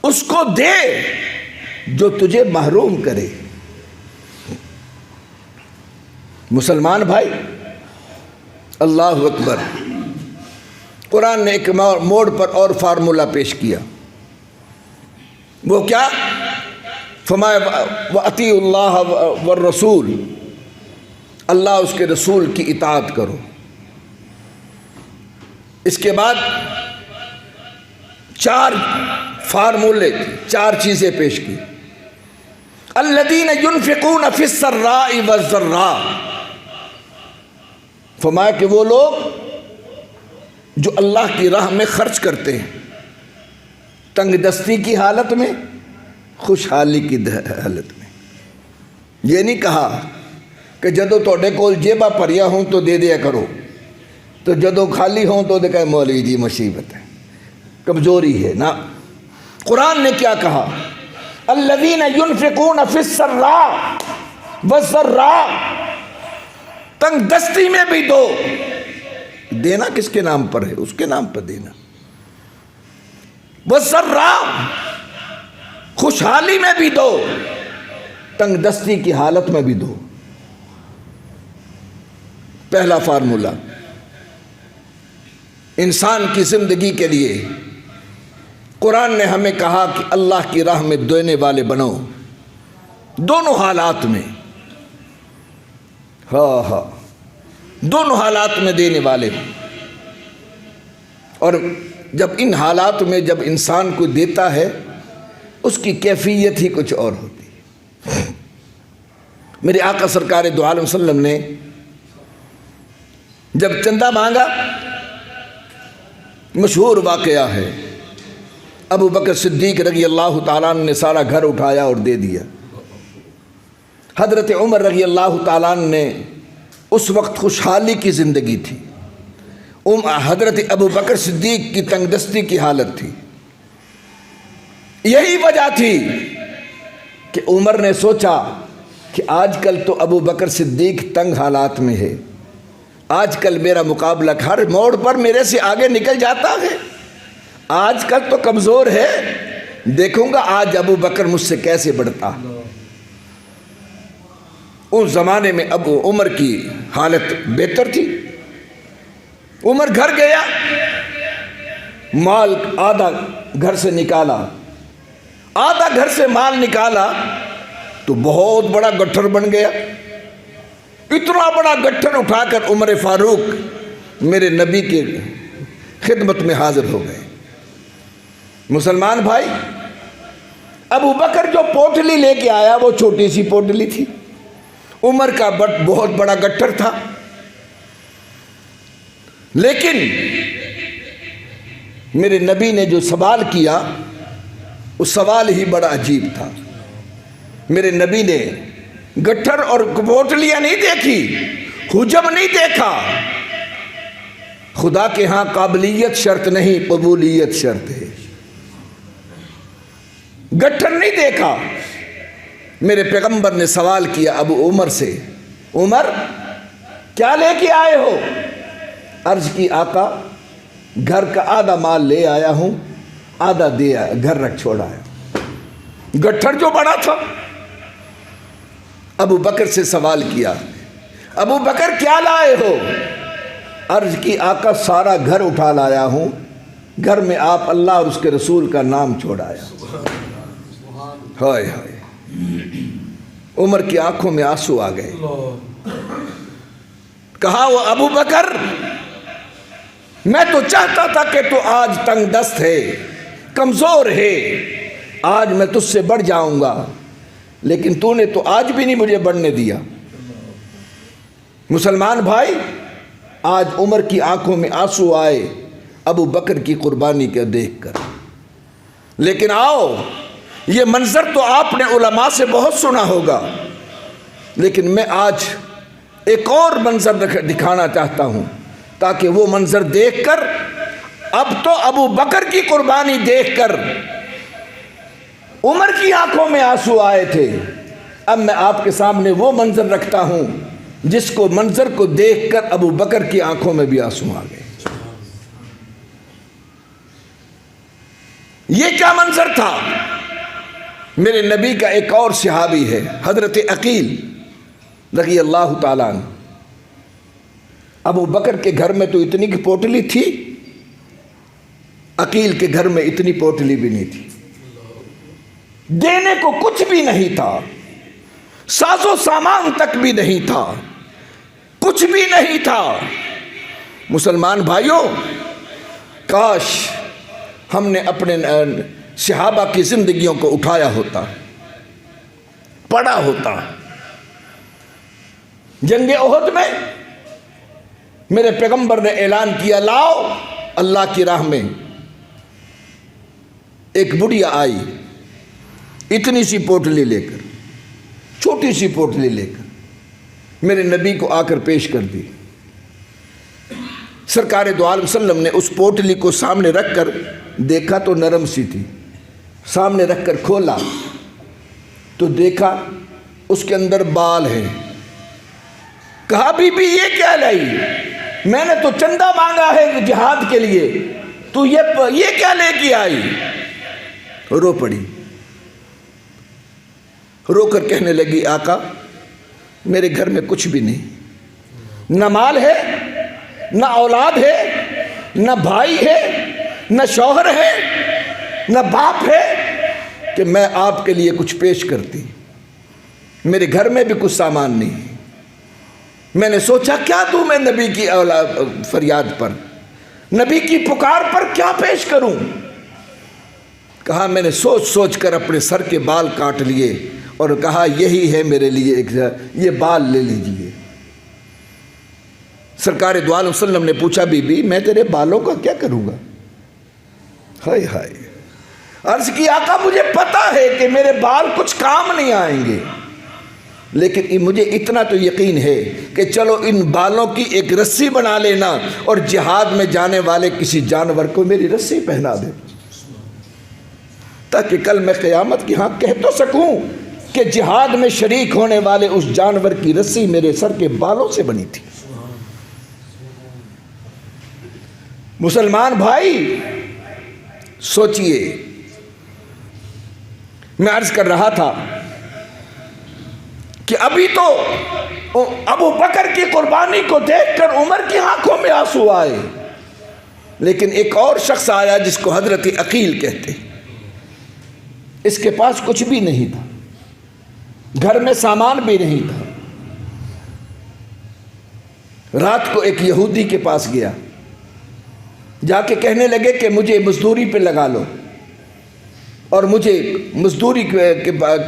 اس کو دے جو تجھے محروم کرے۔ مسلمان بھائی، اللہ اکبر، قرآن نے ایک موڑ پر اور فارمولہ پیش کیا، وہ کیا؟ فرمایا وَأَطِیعُوا اللَّهَ وَالرَّسُولَ، اللہ اس کے رسول کی اطاعت کرو۔ اس کے بعد چار فارمولے، چار چیزیں پیش کی۔ الذین ينفقون فی السراء والضراء، فرمایا کہ وہ لوگ جو اللہ کی راہ میں خرچ کرتے ہیں، تنگ دستی کی حالت میں، خوشحالی کی حالت میں۔ یہ نہیں کہا کہ جدو توڑے کول جیبا پریا ہوں تو دے دیا کرو، تو جدو خالی ہوں تو دے کہے مولوی جی مصیبت ہے، کمزوری ہے۔ نہ، قرآن نے کیا کہا؟ الذین ينفقون فی السراء والضراء، تنگ دستی میں بھی دو۔ دینا کس کے نام پر ہے؟ اس کے نام پر دینا۔ والضراء، خوشحالی میں بھی دو، تنگ دستی کی حالت میں بھی دو۔ پہلا فارمولہ، انسان کی زندگی کے لیے قرآن نے ہمیں کہا کہ اللہ کی راہ میں دینے والے بنو، دونوں حالات میں۔ ہاں، دونوں حالات میں دینے والے۔ اور جب ان حالات میں جب انسان کو دیتا ہے، اس کی کیفیت ہی کچھ اور ہوتی ہے۔ میرے آقا سرکار دو عالم وسلم نے جب چندہ مانگا، مشہور واقعہ ہے، ابو بکر صدیق رضی اللہ تعالیٰ عنہ نے سارا گھر اٹھایا اور دے دیا۔ حضرت عمر رضی اللہ تعالیٰ عنہ نے، اس وقت خوشحالی کی زندگی تھی، حضرت ابو بکر صدیق کی تنگ دستی کی حالت تھی۔ یہی وجہ تھی کہ عمر نے سوچا کہ آج کل تو ابو بکر صدیق تنگ حالات میں ہے، آج کل میرا مقابلہ ہر موڑ پر میرے سے آگے نکل جاتا ہے، آج کل تو کمزور ہے، دیکھوں گا آج ابو بکر مجھ سے کیسے بڑھتا۔ اس زمانے میں ابو عمر کی حالت بہتر تھی۔ عمر گھر گیا، مال آدھا گھر سے نکالا، آدھا گھر سے مال نکالا تو بہت بڑا گٹھر بن گیا۔ اتنا بڑا گٹھر اٹھا کر عمر فاروق میرے نبی کی خدمت میں حاضر ہو گئے۔ مسلمان بھائی، ابو بکر جو پوٹلی لے کے آیا وہ چھوٹی سی پوٹلی تھی، عمر کا بہت بڑا گٹھر تھا۔ لیکن میرے نبی نے جو سوال کیا، وہ سوال ہی بڑا عجیب تھا۔ میرے نبی نے گٹھر اور پوٹلیاں نہیں دیکھی، حجم نہیں دیکھا۔ خدا کے ہاں قابلیت شرط نہیں، قبولیت شرط ہے۔ گٹھر نہیں دیکھا، میرے پیغمبر نے سوال کیا ابو عمر سے، عمر کیا لے کے آئے ہو؟ عرض کی آقا گھر کا آدھا مال لے آیا ہوں، آدھا دیا گھر رکھ چھوڑا ہے۔ گٹھر جو بڑا تھا، ابو بکر سے سوال کیا، ابو بکر کیا لائے ہو؟ عرض کی آقا سارا گھر اٹھا لایا ہوں، گھر میں آپ اللہ اور اس کے رسول کا نام چھوڑایا۔ ہائے ہائے، عمر کی آنکھوں میں آنسو آ گئے۔ کہا وہ ابو بکر، میں تو چاہتا تھا کہ تو آج تنگ دست ہے، کمزور ہے، آج میں تجھ سے بڑھ جاؤں گا، لیکن تو نے تو آج بھی نہیں مجھے بڑھنے دیا۔ مسلمان بھائی، آج عمر کی آنکھوں میں آنسو آئے ابو بکر کی قربانی کو دیکھ کر۔ لیکن آؤ، یہ منظر تو آپ نے علماء سے بہت سنا ہوگا، لیکن میں آج ایک اور منظر دکھانا چاہتا ہوں تاکہ وہ منظر دیکھ کر، اب تو ابو بکر کی قربانی دیکھ کر عمر کی آنکھوں میں آنسو آئے تھے، اب میں آپ کے سامنے وہ منظر رکھتا ہوں جس کو منظر کو دیکھ کر ابو بکر کی آنکھوں میں بھی آنسو آ گئے۔ یہ کیا منظر تھا؟ میرے نبی کا ایک اور صحابی ہے حضرت عقیل رضی اللہ تعالیٰ عنہ۔ ابو بکر کے گھر میں تو اتنی کی پوٹلی تھی، عقیل کے گھر میں اتنی پوٹلی بھی نہیں تھی، دینے کو کچھ بھی نہیں تھا، ساز و سامان تک بھی نہیں تھا، کچھ بھی نہیں تھا۔ مسلمان بھائیوں، کاش ہم نے اپنے صحابہ کی زندگیوں کو اٹھایا ہوتا، پڑھا ہوتا۔ جنگ احد میں میرے پیغمبر نے اعلان کیا، لاؤ اللہ کی راہ میں۔ ایک بڑھیا آئی اتنی سی پوٹلی لے کر، چھوٹی سی پوٹلی لے کر میرے نبی کو آ کر پیش کر دی۔ سرکار دو عالم وسلم نے اس پوٹلی کو سامنے رکھ کر دیکھا تو نرم سی تھی، سامنے رکھ کر کھولا تو دیکھا اس کے اندر بال ہیں۔ کہا بی بی یہ کیا لائی؟ میں نے تو چندہ مانگا ہے جہاد کے لیے، تو یہ کیا لے کے آئی؟ رو پڑی، رو کر کہنے لگی آقا میرے گھر میں کچھ بھی نہیں، نہ مال ہے، نہ اولاد ہے، نہ بھائی ہے، نہ شوہر ہے، نہ باپ ہے کہ میں آپ کے لیے کچھ پیش کرتی۔ میرے گھر میں بھی کچھ سامان نہیں۔ میں نے سوچا کیا دوں میں نبی کی فریاد پر، نبی کی پکار پر کیا پیش کروں؟ کہا میں نے سوچ سوچ کر اپنے سر کے بال کاٹ لیے اور کہا یہی ہے میرے لیے، یہ بال لے لیجئے۔ سرکار دو عالم وسلم نے پوچھا بی بی میں تیرے بالوں کا کیا کروں گا؟ ہائے ہائے، عرض کی آقا مجھے پتا ہے کہ میرے بال کچھ کام نہیں آئیں گے، لیکن مجھے اتنا تو یقین ہے کہ چلو ان بالوں کی ایک رسی بنا لینا اور جہاد میں جانے والے کسی جانور کو میری رسی پہنا دے، تاکہ کل میں قیامت کی ہاں کہہ تو سکوں کہ جہاد میں شریک ہونے والے اس جانور کی رسی میرے سر کے بالوں سے بنی تھی۔ مسلمان بھائی سوچئے، میں عرض کر رہا تھا کہ ابھی تو ابو بکر کی قربانی کو دیکھ کر عمر کی آنکھوں میں آنسو آئے، لیکن ایک اور شخص آیا جس کو حضرت عقیل کہتے، اس کے پاس کچھ بھی نہیں تھا، گھر میں سامان بھی نہیں تھا۔ رات کو ایک یہودی کے پاس گیا، جا کے کہنے لگے کہ مجھے مزدوری پہ لگا لو اور مجھے مزدوری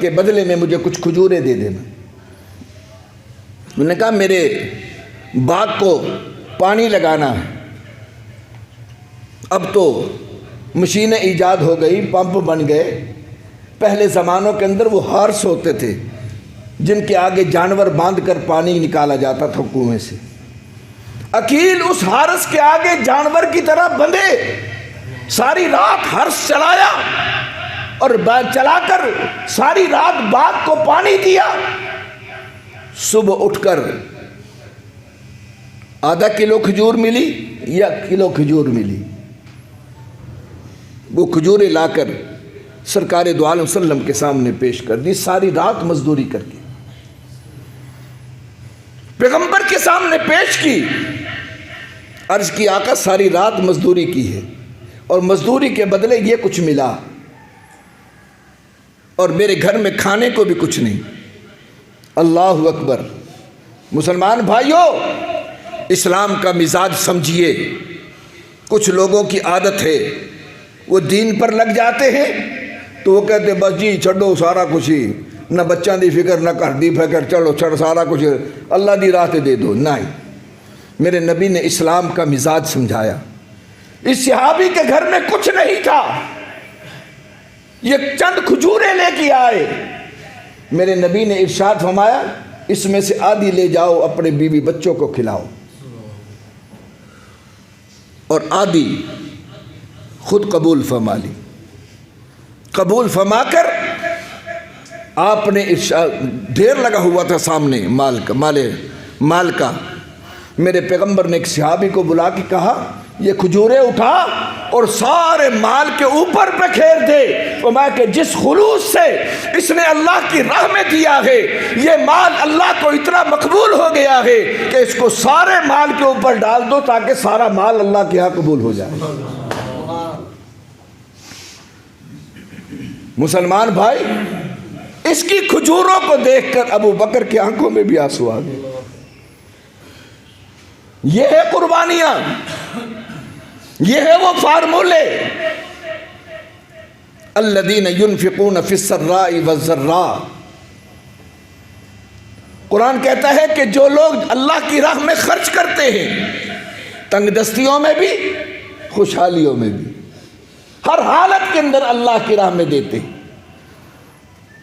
کے بدلے میں مجھے کچھ کھجوریں دے دینا۔ انہوں نے کہا میرے باغ کو پانی لگانا ہے، اب تو مشینیں ایجاد ہو گئی، پمپ بن گئے، پہلے زمانوں کے اندر وہ ہارس ہوتے تھے جن کے آگے جانور باندھ کر پانی نکالا جاتا تھا کنویں سے۔ عقیل اس ہارس کے آگے جانور کی طرح بندھے ساری رات ہرس چلایا اور چلا کر ساری رات باغ کو پانی دیا۔ صبح اٹھ کر آدھا کلو کھجور ملی یا کلو کھجور ملی، وہ کھجوریں لا کر سرکار دو عالم وسلم کے سامنے پیش کر دی، ساری رات مزدوری کر کے پیغمبر کے سامنے پیش کی۔ عرض کی آقا ساری رات مزدوری کی ہے اور مزدوری کے بدلے یہ کچھ ملا، اور میرے گھر میں کھانے کو بھی کچھ نہیں۔ اللہ اکبر۔ مسلمان بھائیوں، اسلام کا مزاج سمجھیے۔ کچھ لوگوں کی عادت ہے وہ دین پر لگ جاتے ہیں تو وہ کہتے بس جی چھڈو سارا کچھ ہی، نہ بچوں دی فکر نہ گھر دی فکر، چلو چھڑ سارا کچھ اللہ دی راہ تے دے دو۔ نہیں، میرے نبی نے اسلام کا مزاج سمجھایا۔ اس صحابی کے گھر میں کچھ نہیں تھا، یہ چند کھجوریں لے کے آئے۔ میرے نبی نے ارشاد فرمایا اس میں سے آدھی لے جاؤ اپنے بیوی بچوں کو کھلاؤ اور آدھی خود قبول فرما لی۔ قبول فرما کر آپ نے ڈھیر لگا ہوا تھا سامنے مال کا۔ میرے پیغمبر نے ایک صحابی کو بلا کے کہا یہ کھجوریں اٹھا اور سارے مال کے اوپر پہ کھیر دے۔ فرمایا کہ جس خلوص سے اس نے اللہ کی راہ میں دیا ہے یہ مال اللہ کو اتنا مقبول ہو گیا ہے کہ اس کو سارے مال کے اوپر ڈال دو تاکہ سارا مال اللہ کے ہاں قبول ہو جائے۔ مسلمان بھائی، اس کی کھجوروں کو دیکھ کر ابو بکر کی آنکھوں میں بھی آنسو آ گئے۔ یہ ہے قربانیاں، یہ ہے وہ فارمولے۔ الذین ينفقون فی السراء والضراء، قرآن کہتا ہے کہ جو لوگ اللہ کی راہ میں خرچ کرتے ہیں، تنگ دستیوں میں بھی خوشحالیوں میں بھی، ہر حالت کے اندر اللہ کی راہ میں دیتے ہیں۔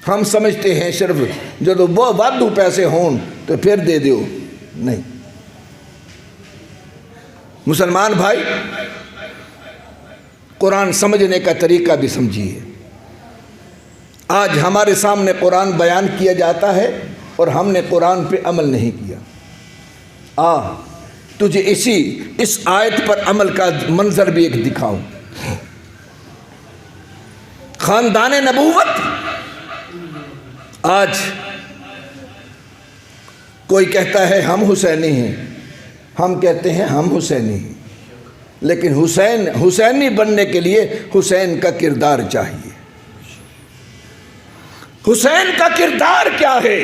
ہم سمجھتے ہیں صرف جب وہ وادو پیسے ہوں تو پھر دے دیو، نہیں۔ مسلمان بھائی، قرآن سمجھنے کا طریقہ بھی سمجھیے۔ آج ہمارے سامنے قرآن بیان کیا جاتا ہے اور ہم نے قرآن پہ عمل نہیں کیا۔ تجھے اس آیت پر عمل کا منظر بھی ایک دکھاؤں۔ خاندان نبوت، آج کوئی کہتا ہے ہم حسینی ہیں، ہم کہتے ہیں ہم حسینی ہیں، لیکن حسینی بننے کے لیے حسین کا کردار چاہیے۔ حسین کا کردار کیا ہے؟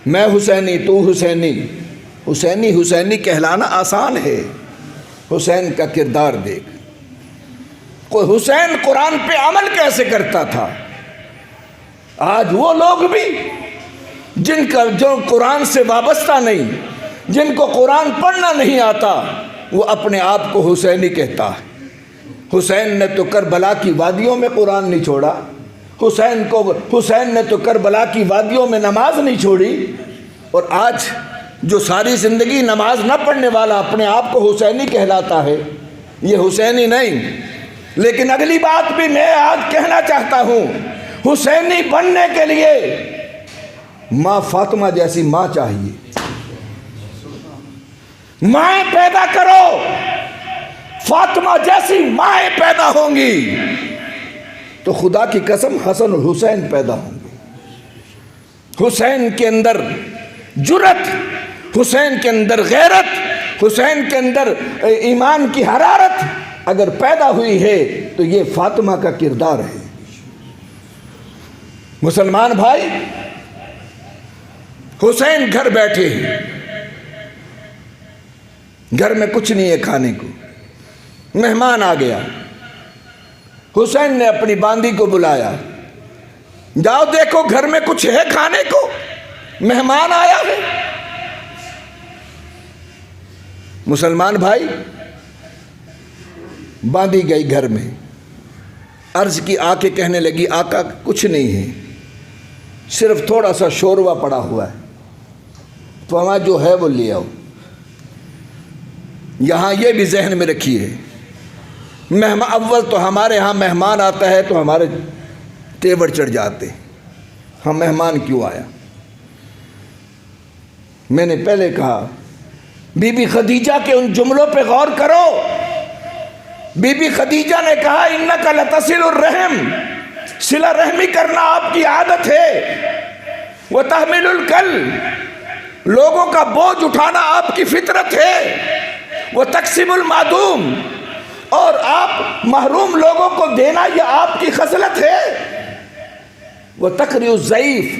میں حسینی، تو حسینی کہلانا آسان ہے، حسین کا کردار دیکھ۔ کوئی حسین قرآن پہ عمل کیسے کرتا تھا؟ آج وہ لوگ بھی جو قرآن سے وابستہ نہیں، جن کو قرآن پڑھنا نہیں آتا، وہ اپنے آپ کو حسینی کہتا ہے۔ حسین نے تو کربلا کی وادیوں میں قرآن نہیں چھوڑا، حسین نے تو کربلا کی وادیوں میں نماز نہیں چھوڑی، اور آج جو ساری زندگی نماز نہ پڑھنے والا اپنے آپ کو حسینی کہلاتا ہے، یہ حسینی نہیں۔ لیکن اگلی بات بھی میں آج کہنا چاہتا ہوں، حسینی بننے کے لیے ماں فاطمہ جیسی ماں چاہیے۔ مائیں پیدا کرو، فاطمہ جیسی مائیں پیدا ہوں گی تو خدا کی قسم حسن اور حسین پیدا ہوں گے۔ حسین کے اندر جرت، حسین کے اندر غیرت، حسین کے اندر ایمان کی حرارت اگر پیدا ہوئی ہے تو یہ فاطمہ کا کردار ہے۔ مسلمان بھائی، حسین گھر بیٹھے ہیں، گھر میں کچھ نہیں ہے کھانے کو، مہمان آ گیا، حسین نے اپنی باندی کو بلایا، جاؤ دیکھو گھر میں کچھ ہے کھانے کو، مہمان آیا ہے۔ مسلمان بھائی، باندی گئی گھر میں، عرض کی، آ کے کہنے لگی آقا کچھ نہیں ہے، صرف تھوڑا سا شوروا پڑا ہوا ہے، تو ہمارا جو ہے وہ لے آؤ۔ یہاں یہ بھی ذہن میں رکھیے، اول تو ہمارے ہاں مہمان آتا ہے تو ہمارے تیور چڑھ جاتے، ہم مہمان کیوں آیا؟ میں نے پہلے کہا بی بی خدیجہ کے ان جملوں پہ غور کرو۔ بی بی خدیجہ نے کہا انک لتصل الرحم، صلہ رحمی کرنا آپ کی عادت ہے، وتحمل الکل، لوگوں کا بوجھ اٹھانا آپ کی فطرت ہے، وتکسب المعدوم، اور آپ محروم لوگوں کو دینا یہ آپ کی خصلت ہے، وتقری الضعیف،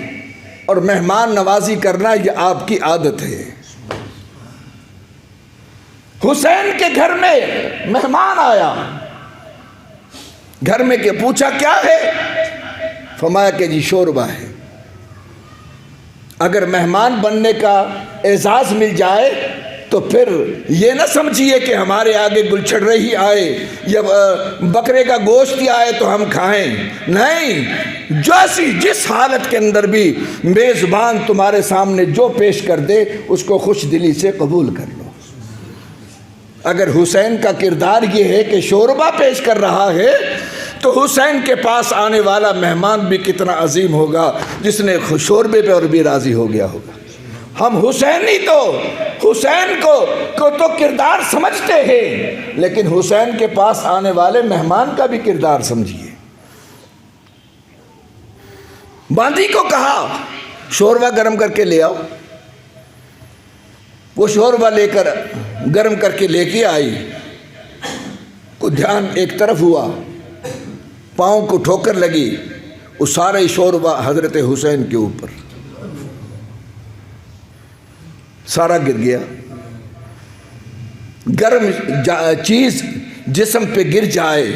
اور مہمان نوازی کرنا یہ آپ کی عادت ہے۔ حسین کے گھر میں مہمان آیا، گھر میں کہ پوچھا کیا ہے؟ فرمایا کہ جی شوربہ ہے۔ اگر مہمان بننے کا اعزاز مل جائے تو پھر یہ نہ سمجھیے کہ ہمارے آگے گلچھڑ ہی آئے یا بکرے کا گوشت ہی آئے تو ہم کھائیں. نہیں، جس حالت کے اندر بھی میزبان تمہارے سامنے جو پیش کر دے اس کو خوش دلی سے قبول کر لو. اگر حسین کا کردار یہ ہے کہ شوربہ پیش کر رہا ہے تو حسین کے پاس آنے والا مہمان بھی کتنا عظیم ہوگا جس نے شوربے پہ اور بھی راضی ہو گیا ہوگا. ہم حسینی تو حسین کو تو کردار سمجھتے ہیں، لیکن حسین کے پاس آنے والے مہمان کا بھی کردار سمجھیے. باندی کو کہا شوربہ گرم کر کے لے آؤ. وہ شوربہ لے کر گرم کر کے لے کے آئی. کو دھیان ایک طرف ہوا، پاؤں کو ٹھوکر لگی، وہ سارا ہی شوربہ حضرت حسین کے اوپر سارا گر گیا. گرم چیز جسم پہ گر جائے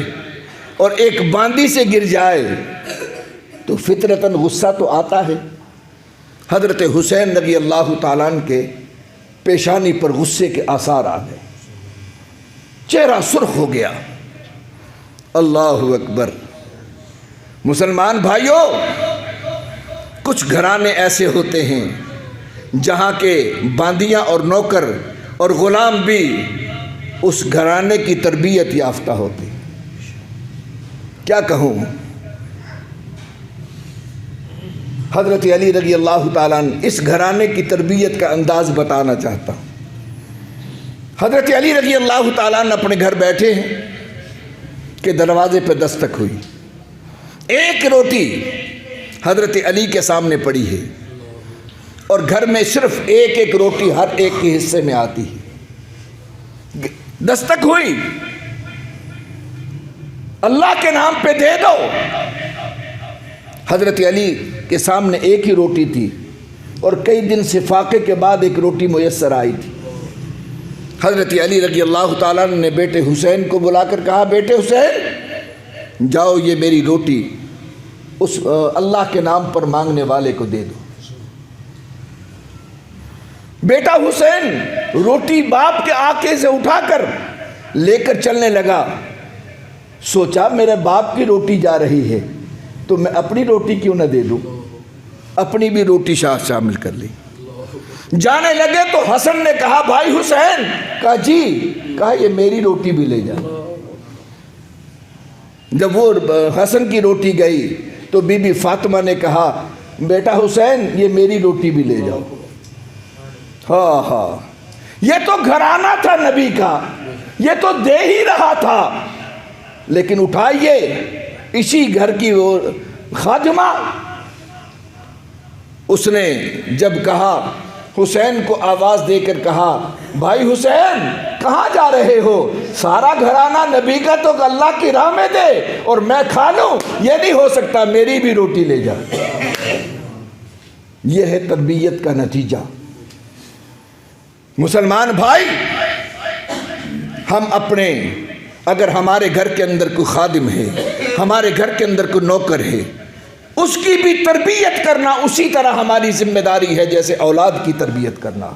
اور ایک باندی سے گر جائے تو فطرتاً غصہ تو آتا ہے. حضرت حسین رضی اللہ تعالیٰ عنہ کے پیشانی پر غصے کے آثار آ گئے، چہرہ سرخ ہو گیا. اللہ اکبر. مسلمان بھائیوں، کچھ گھرانے ایسے ہوتے ہیں جہاں کے باندیاں اور نوکر اور غلام بھی اس گھرانے کی تربیت یافتہ ہوتے. کیا کہوں، حضرت علی رضی اللہ تعالیٰ عنہ اس گھرانے کی تربیت کا انداز بتانا چاہتا ہوں. حضرت علی رضی اللہ تعالیٰ عنہ اپنے گھر بیٹھے ہیں کہ دروازے پہ دستک ہوئی. ایک روٹی حضرت علی کے سامنے پڑی ہے اور گھر میں صرف ایک روٹی ہر ایک کے حصے میں آتی ہے. دستک ہوئی، اللہ کے نام پہ دے دو. حضرت علی کے سامنے ایک ہی روٹی تھی اور کئی دن سے فاقے کے بعد ایک روٹی میسر آئی تھی. حضرت علی رضی اللہ تعالیٰ نے بیٹے حسین کو بلا کر کہا، بیٹے حسین جاؤ یہ میری روٹی اس اللہ کے نام پر مانگنے والے کو دے دو. بیٹا حسین روٹی باپ کے آنکھے سے اٹھا کر لے کر چلنے لگا. سوچا میرے باپ کی روٹی جا رہی ہے تو میں اپنی روٹی کیوں نہ دے دوں، اپنی بھی روٹی شامل کر لی. جانے لگے تو حسن نے کہا، بھائی حسین. کہا جی. کہا یہ میری روٹی بھی لے جا. جب وہ حسن کی روٹی گئی تو بی بی فاطمہ نے کہا، بیٹا حسین یہ میری روٹی بھی لے جاؤ. ہاں یہ تو گھرانہ تھا نبی کا، یہ تو دے ہی رہا تھا، لیکن اٹھائیے اسی گھر کی وہ خادمہ. اس نے جب کہا، حسین کو آواز دے کر کہا، بھائی حسین کہاں جا رہے ہو؟ سارا گھرانہ نبی کا تو اللہ کی راہ میں دے اور میں کھا لوں، یہ نہیں ہو سکتا، میری بھی روٹی لے جا. یہ ہے تربیت کا نتیجہ. مسلمان بھائی، ہم اپنے اگر ہمارے گھر کے اندر کوئی خادم ہے، ہمارے گھر کے اندر کوئی نوکر ہے، اس کی بھی تربیت کرنا اسی طرح ہماری ذمہ داری ہے جیسے اولاد کی تربیت کرنا.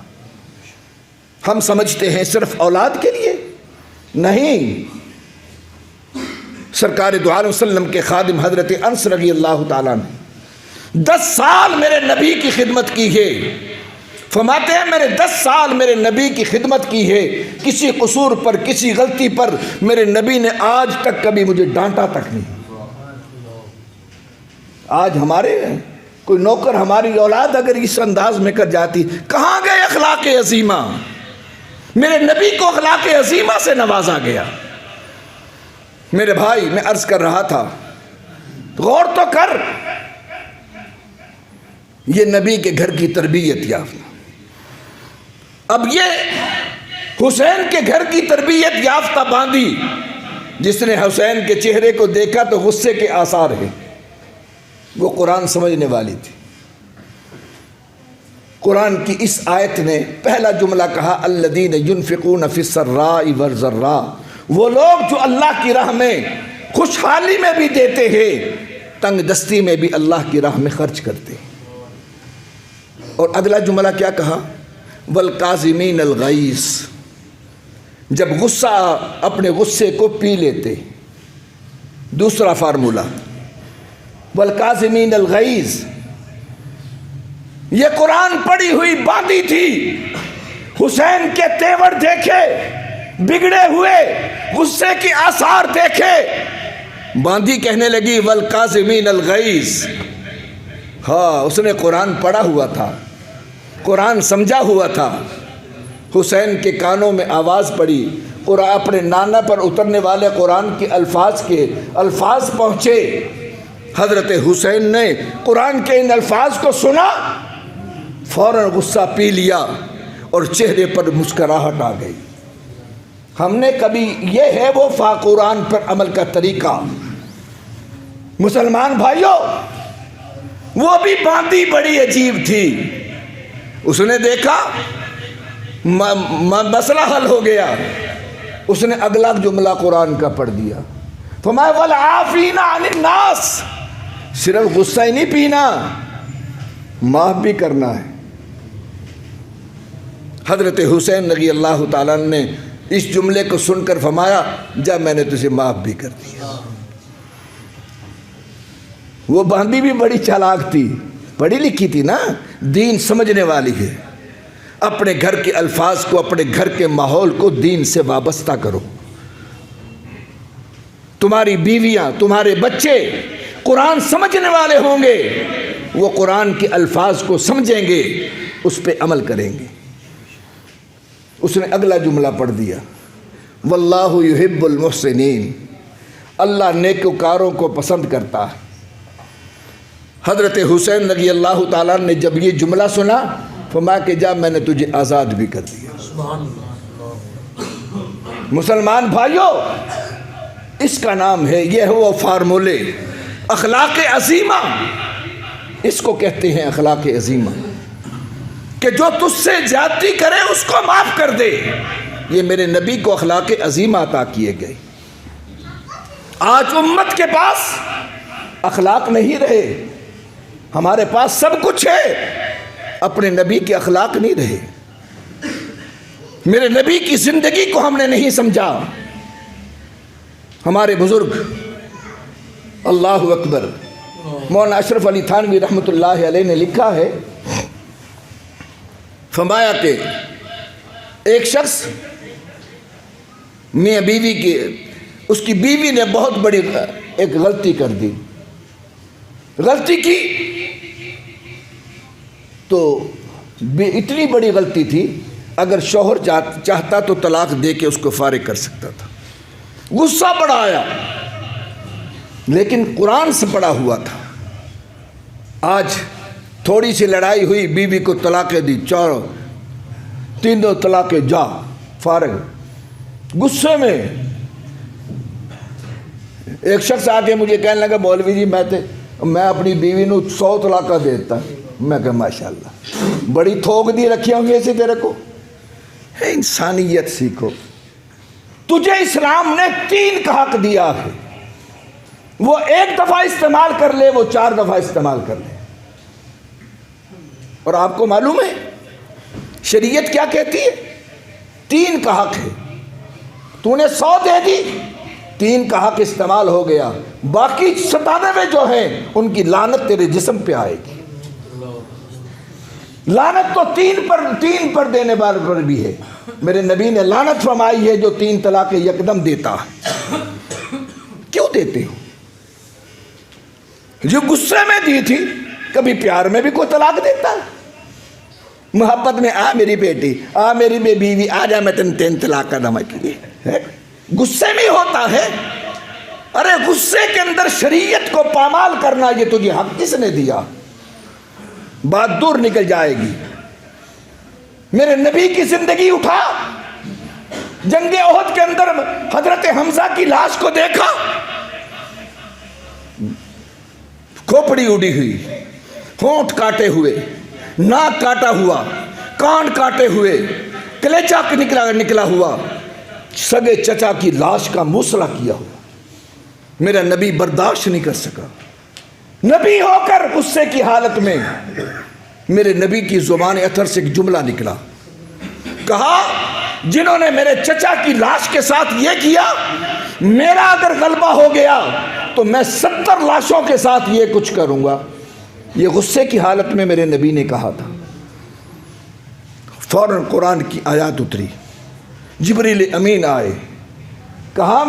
ہم سمجھتے ہیں صرف اولاد کے لیے نہیں. سرکار دو عالم وسلم کے خادم حضرت انس رضی اللہ تعالیٰ نے 10 سال میرے نبی کی خدمت کی ہے. فرماتے ہیں میں نے 10 سال میرے نبی کی خدمت کی ہے، کسی قصور پر کسی غلطی پر میرے نبی نے آج تک کبھی مجھے ڈانٹا تک نہیں. آج ہمارے کوئی نوکر ہماری اولاد اگر اس انداز میں کر جاتی، کہاں گئے اخلاق عظیمہ؟ میرے نبی کو اخلاق عظیمہ سے نوازا گیا. میرے بھائی میں عرض کر رہا تھا، غور تو کر، یہ نبی کے گھر کی تربیت یافتہ. اب یہ حسین کے گھر کی تربیت یافتہ باندی جس نے حسین کے چہرے کو دیکھا تو غصے کے آثار ہیں، وہ قرآن سمجھنے والی تھی. قرآن کی اس آیت نے پہلا جملہ کہا، الذین ينفقون فی السراء والضراء، وہ لوگ جو اللہ کی راہ میں خوشحالی میں بھی دیتے ہیں، تنگ دستی میں بھی اللہ کی راہ میں خرچ کرتے ہیں. اور اگلا جملہ کیا کہا، والکاظمین الغیظ، جب غصہ اپنے غصے کو پی لیتے۔ دوسرا فارمولہ والکاظمین الغیظ، یہ قرآن پڑھی ہوئی باندھی تھی، حسین کے تیور دیکھے، بگڑے ہوئے غصے کی آثار دیکھے، باندھی کہنے لگی والکاظمین الغیظ۔ ہاں، اس نے قرآن پڑھا ہوا تھا، قرآن سمجھا ہوا تھا، حسین کے کانوں میں آواز پڑی، قرآن اپنے نانا پر اترنے والے قرآن کے الفاظ پہنچے، حضرت حسین نے قرآن کے ان الفاظ کو سنا، فوراً غصہ پی لیا اور چہرے پر مسکراہٹ آ گئی۔ ہم نے کبھی، یہ ہے وہ قرآن پر عمل کا طریقہ۔ مسلمان بھائیوں، وہ بھی باندھی بڑی عجیب تھی، اس نے دیکھا مسئلہ حل ہو گیا، اس نے اگلا جملہ قرآن کا پڑھ دیا، فرمایا والعافین عن الناس، صرف غصہ ہی نہیں پینا، معاف بھی کرنا ہے۔ حضرت حسین رضی اللہ تعالیٰ نے اس جملے کو سن کر فرمایا جا میں نے تجھے معاف بھی کر دیا۔ وہ باندھی بھی بڑی چالاک تھی، پڑھی لکھی تھی نا، دین سمجھنے والی ہے۔ اپنے گھر کے الفاظ کو، اپنے گھر کے ماحول کو دین سے وابستہ کرو۔ تمہاری بیویاں، تمہارے بچے قرآن سمجھنے والے ہوں گے، وہ قرآن کے الفاظ کو سمجھیں گے، اس پہ عمل کریں گے۔ اس نے اگلا جملہ پڑھ دیا، واللہ یحب المحسنین، اللہ نیکوکاروں کو پسند کرتا ہے۔ حضرت حسین رضی اللہ تعالیٰ نے جب یہ جملہ سنا، فرمایا کہ جا میں نے تجھے آزاد بھی کر دیا۔ مسلمان بھائیوں، اس کا نام ہے، یہ ہے وہ فارمولے، اخلاق عظیمہ، اس کو کہتے ہیں اخلاق عظیمہ، کہ جو تجھ سے زیادتی کرے اس کو معاف کر دے۔ یہ میرے نبی کو اخلاق عظیمہ عطا کیے گئے۔ آج امت کے پاس اخلاق نہیں رہے، ہمارے پاس سب کچھ ہے، اپنے نبی کے اخلاق نہیں رہے، میرے نبی کی زندگی کو ہم نے نہیں سمجھا۔ ہمارے بزرگ، اللہ اکبر، مولانا اشرف علی تھانوی رحمۃ اللہ علیہ نے لکھا ہے، فرمایا کہ ایک شخص میاں بیوی کی، اس کی بیوی نے بہت بڑی ایک غلطی کر دی، غلطی کی تو اتنی بڑی غلطی تھی، اگر شوہر چاہتا تو طلاق دے کے اس کو فارغ کر سکتا تھا۔ غصہ بڑا آیا، لیکن قرآن سے پڑا ہوا تھا۔ آج تھوڑی سی لڑائی ہوئی، بیوی کو طلاقیں دی، تینوں طلاقیں، جا فارغ۔ غصے میں ایک شخص آ کے مجھے کہنے لگا مولوی جی میں اپنی بیوی نو 100 طلاقیں دیتا۔ میں کہا ماشاءاللہ، بڑی تھوک دی رکھی ہوں گی ایسے تیرے کو، انسانیت سیکھو۔ تجھے اسلام نے 3 کا حق دیا ہے، وہ 1 دفعہ استعمال کر لے، وہ 4 دفعہ استعمال کر لے۔ اور آپ کو معلوم ہے شریعت کیا کہتی ہے؟ 3 کا حق ہے، تو نے 100 دے دی، 3 کا حق استعمال ہو گیا، باقی 97 جو ہیں ان کی لعنت تیرے جسم پہ آئے گی۔ لعنت تو 3 پر دینے والے پر بھی ہے۔ میرے نبی نے لعنت فرمائی ہے جو 3 طلاقیں یکدم دیتا ہے۔ کیوں دیتے ہو؟ جو غصے میں دی تھی، کبھی پیار میں بھی کوئی طلاق دیتا ہے؟ محبت میں آ میری بیٹی، آ میری بیوی، آ جا میں 3 طلاق کا دم کی، غصے میں ہوتا ہے۔ ارے غصے کے اندر شریعت کو پامال کرنا، یہ تجھے حق کس نے دیا؟ بات دور نکل جائے گی۔ میرے نبی کی زندگی اٹھا، جنگ احد کے اندر حضرت حمزہ کی لاش کو دیکھا، کھوپڑی اڑی ہوئی، ہونٹ کاٹے ہوئے، ناک کاٹا ہوا، کان کاٹے ہوئے، کلیجہ نکلا ہوا، سگے چچا کی لاش کا موصلہ کیا ہوا۔ میرا نبی برداشت نہیں کر سکا۔ نبی ہو کر غصے کی حالت میں میرے نبی کی زبان اطہر سے ایک جملہ نکلا، کہا جنہوں نے میرے چچا کی لاش کے ساتھ یہ کیا، میرا اگر غلبہ ہو گیا تو میں 70 لاشوں کے ساتھ یہ کچھ کروں گا۔ یہ غصے کی حالت میں میرے نبی نے کہا تھا۔ فوراً قرآن کی آیات اتری، جبریل امین آئے، کہا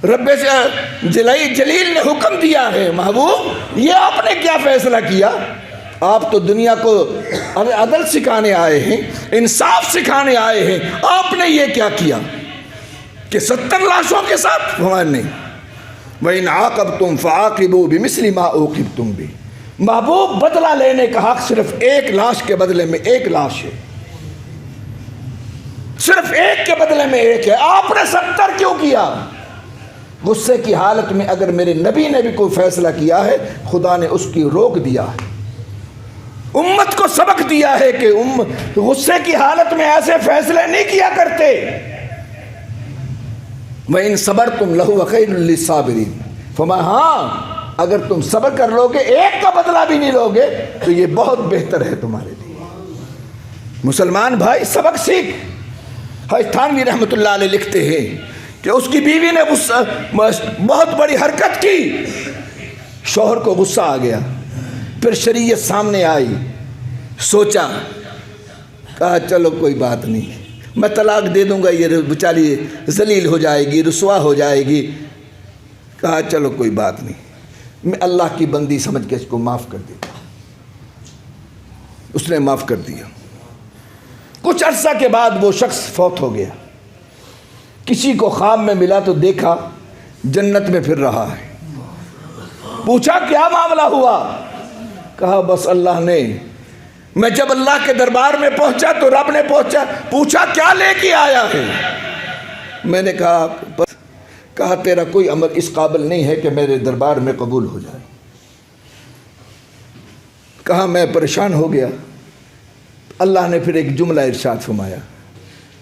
رب جلیل نے حکم دیا ہے، محبوب یہ آپ نے کیا فیصلہ کیا؟ آپ تو دنیا کو عدل سکھانے آئے ہیں، انصاف سکھانے آئے ہیں، آپ نے یہ کیا کیا کہ 70 لاشوں کے ساتھ؟ فرمایا نہیں، وَإِنْ عَاقَبْتُمْ فَعَاقِبُوا بِمِثْلِ مَا عُوقِبْتُمْ بِهِ۔ محبوب بدلہ لینے کا حق صرف ایک لاش کے بدلے میں ایک لاش ہے، صرف ایک کے بدلے میں ایک ہے، آپ نے 70 کیوں کیا؟ غصے کی حالت میں اگر میرے نبی نے بھی کوئی فیصلہ کیا ہے، خدا نے اس کی روک دیا ہے، امت کو سبق دیا ہے کہ غصے کی حالت میں ایسے فیصلے نہیں کیا کرتے۔ وَإِن صَبَرْتُمْ لَهُوَ خَيْرٌ لِّلصَّابِرِينَ۔ فرمایا ہاں اگر تم صبر کر لو گے، ایک کا بدلہ بھی نہیں لو گے، تو یہ بہت بہتر ہے تمہارے لیے۔ مسلمان بھائی سبق سیکھ۔ حج تھانوی رحمۃ اللہ علیہ لکھتے ہیں کہ اس کی بیوی نے بہت بڑی حرکت کی، شوہر کو غصہ آ گیا، پھر شریعت سامنے آئی، سوچا، کہا چلو کوئی بات نہیں، میں طلاق دے دوں گا، یہ بیچاری ذلیل ہو جائے گی، رسوا ہو جائے گی۔ کہا چلو کوئی بات نہیں، میں اللہ کی بندی سمجھ کے اس کو معاف کر دیتا ہوں۔ اس نے معاف کر دیا۔ کچھ عرصہ کے بعد وہ شخص فوت ہو گیا، کسی کو خواب میں ملا تو دیکھا جنت میں پھر رہا ہے۔ پوچھا کیا معاملہ ہوا؟ کہا بس اللہ نے، میں جب اللہ کے دربار میں پہنچا تو رب نے پوچھا کیا لے کے آیا ہے؟ میں نے کہا بس، کہا تیرا کوئی عمل اس قابل نہیں ہے کہ میرے دربار میں قبول ہو جائے۔ کہا میں پریشان ہو گیا۔ اللہ نے پھر ایک جملہ ارشاد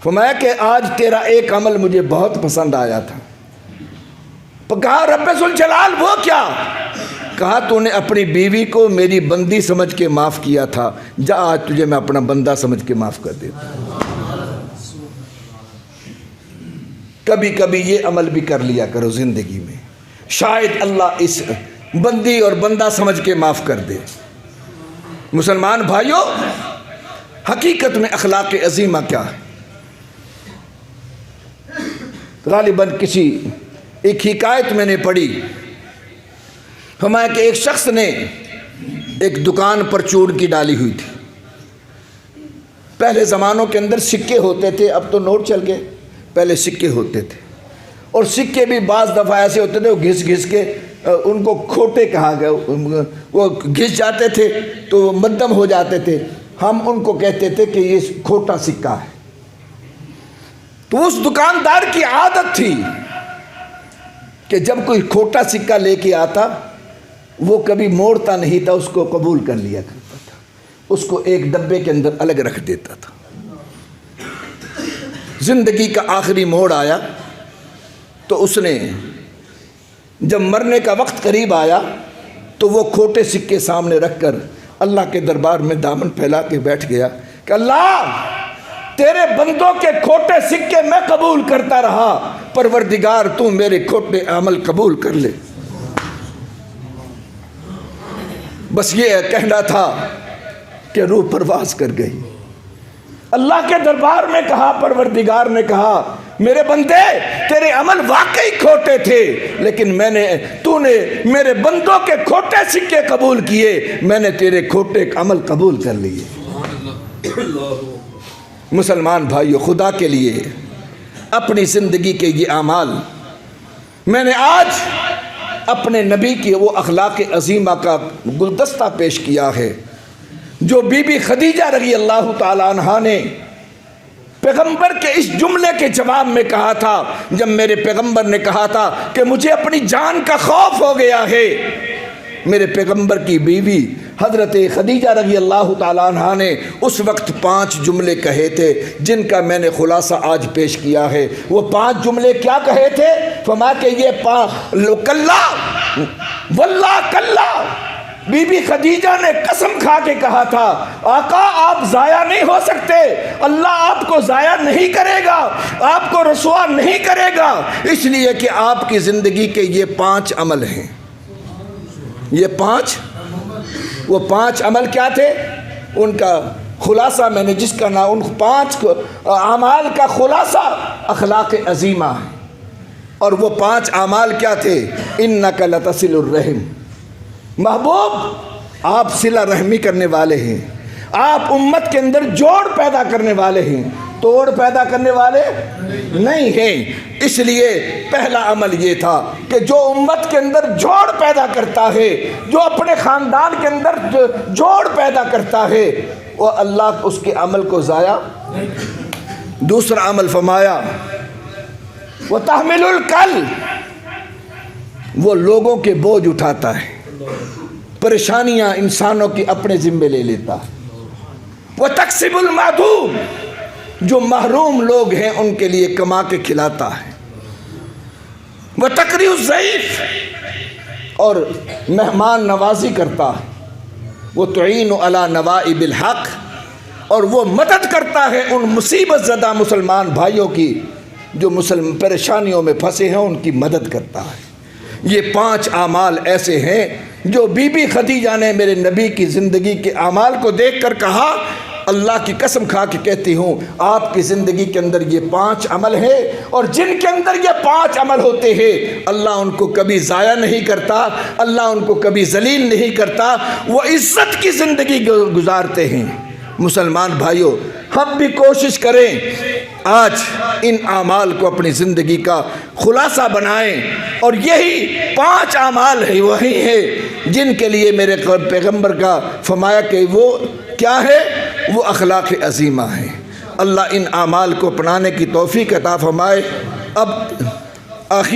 فرمایا کہ آج تیرا ایک عمل مجھے بہت پسند آیا تھا۔ کہا رب ذوالجلال وہ کیا؟ کہا تو نے اپنی بیوی کو میری بندی سمجھ کے معاف کیا تھا، جا آج تجھے میں اپنا بندہ سمجھ کے معاف کر دیتا ہوں۔ کبھی کبھی یہ عمل بھی کر لیا کرو زندگی میں، شاید اللہ اس بندی اور بندہ سمجھ کے معاف کر دے۔ مسلمان بھائیوں، حقیقت میں اخلاق عظیمہ کیا ہے؟ غالباً کسی ایک حکایت میں نے پڑھی، فرمایا کہ ایک شخص نے ایک دکان پر چور کی ڈالی ہوئی تھی۔ پہلے زمانوں کے اندر سکے ہوتے تھے، اب تو نوٹ چل گئے، پہلے سکے ہوتے تھے، اور سکے بھی بعض دفعہ ایسے ہوتے تھے وہ گھس گھس کے، ان کو کھوٹے کہا گیا، وہ گھس جاتے تھے تو وہ مدھم ہو جاتے تھے، ہم ان کو کہتے تھے کہ یہ کھوٹا سکہ ہے۔ تو اس دکاندار کی عادت تھی کہ جب کوئی کھوٹا سکہ لے کے آتا وہ کبھی موڑتا نہیں تھا، اس کو قبول کر لیا کرتا تھا، اس کو ایک ڈبے کے اندر الگ رکھ دیتا تھا۔ زندگی کا آخری موڑ آیا تو اس نے جب مرنے کا وقت قریب آیا تو وہ کھوٹے سکے سامنے رکھ کر اللہ کے دربار میں دامن پھیلا کے بیٹھ گیا کہ اللہ تیرے بندوں کے کھوٹے سکے میں قبول کرتا رہا، پروردگار تو میرے کھوٹے عمل قبول کر لے۔ بس یہ کہنا تھا کہ روح پرواز کر گئی۔ اللہ کے دربار میں کہا، پروردگار نے کہا میرے بندے تیرے عمل واقعی کھوٹے تھے، لیکن تو نے میرے بندوں کے کھوٹے سکے قبول کیے، میں نے تیرے کھوٹے عمل قبول کر لیے۔ مسلمان بھائیو، خدا کے لیے اپنی زندگی کے یہ اعمال، میں نے آج اپنے نبی کی وہ اخلاق عظیمہ کا گلدستہ پیش کیا ہے جو بی بی خدیجہ رضی اللہ تعالی عنہا نے پیغمبر کے اس جملے کے جواب میں کہا تھا، جب میرے پیغمبر نے کہا تھا کہ مجھے اپنی جان کا خوف ہو گیا ہے۔ میرے پیغمبر کی بیوی حضرت خدیجہ رضی اللہ تعالیٰ عنہ نے اس وقت 5 جملے کہے تھے جن کا میں نے خلاصہ آج پیش کیا ہے۔ وہ 5 جملے کیا کہے تھے؟ فرمایا کہ یہ کلا واللہ کلا بی بی خدیجہ نے قسم کھا کے کہا تھا آقا آپ ضائع نہیں ہو سکتے، اللہ آپ کو ضائع نہیں کرے گا، آپ کو رسوا نہیں کرے گا، اس لیے کہ آپ کی زندگی کے یہ 5 عمل ہیں۔ یہ 5 وہ 5 عمل کیا تھے؟ ان کا خلاصہ میں نے جس کا نام، ان 5 اعمال کا خلاصہ اخلاق عظیمہ ہے، اور وہ 5 اعمال کیا تھے؟ انک لتصل الرحم، محبوب آپ صلہ رحمی کرنے والے ہیں، آپ امت کے اندر جوڑ پیدا کرنے والے ہیں، توڑ پیدا کرنے والے نہیں ہیں۔ اس لیے پہلا عمل یہ تھا کہ جو امت کے اندر جوڑ پیدا کرتا ہے، جو اپنے خاندان کے اندر جوڑ پیدا کرتا ہے، وہ اللہ اس کے عمل کو ضائع۔ دوسرا عمل فرمایا وَتَحْمِلُ الْكَلْ، وہ لوگوں کے بوجھ اٹھاتا ہے، پریشانیاں انسانوں کی اپنے ذمے لے لیتا۔ وَتَكْسِبُ الْمَعْدُومَ، جو محروم لوگ ہیں ان کے لیے کما کے کھلاتا ہے۔ وَتَقْرِئُ الضَّيْفَ، اور مہمان نوازی کرتا ہے۔ وَتُعِينُ عَلَى نَوَائِبِ الْحَقِّ، اور وہ مدد کرتا ہے ان مصیبت زدہ مسلمان بھائیوں کی جو پریشانیوں میں پھنسے ہیں، ان کی مدد کرتا ہے۔ یہ 5 اعمال ایسے ہیں جو بی بی خدیجہ نے میرے نبی کی زندگی کے اعمال کو دیکھ کر کہا، اللہ کی قسم کھا کے کہتی ہوں آپ کی زندگی کے اندر یہ 5 عمل ہیں، اور جن کے اندر یہ 5 عمل ہوتے ہیں اللہ ان کو کبھی ضائع نہیں کرتا، اللہ ان کو کبھی ذلیل نہیں کرتا، وہ عزت کی زندگی گزارتے ہیں۔ مسلمان بھائیوں، ہم بھی کوشش کریں آج ان اعمال کو اپنی زندگی کا خلاصہ بنائیں، اور یہی 5 اعمال ہیں، وہی ہیں جن کے لیے میرے پیغمبر کا فرمایا کہ وہ کیا ہے؟ وہ اخلاق عظیمہ ہیں۔ اللہ ان اعمال کو اپنانے کی توفیق عطا فرمائے۔ اب آخر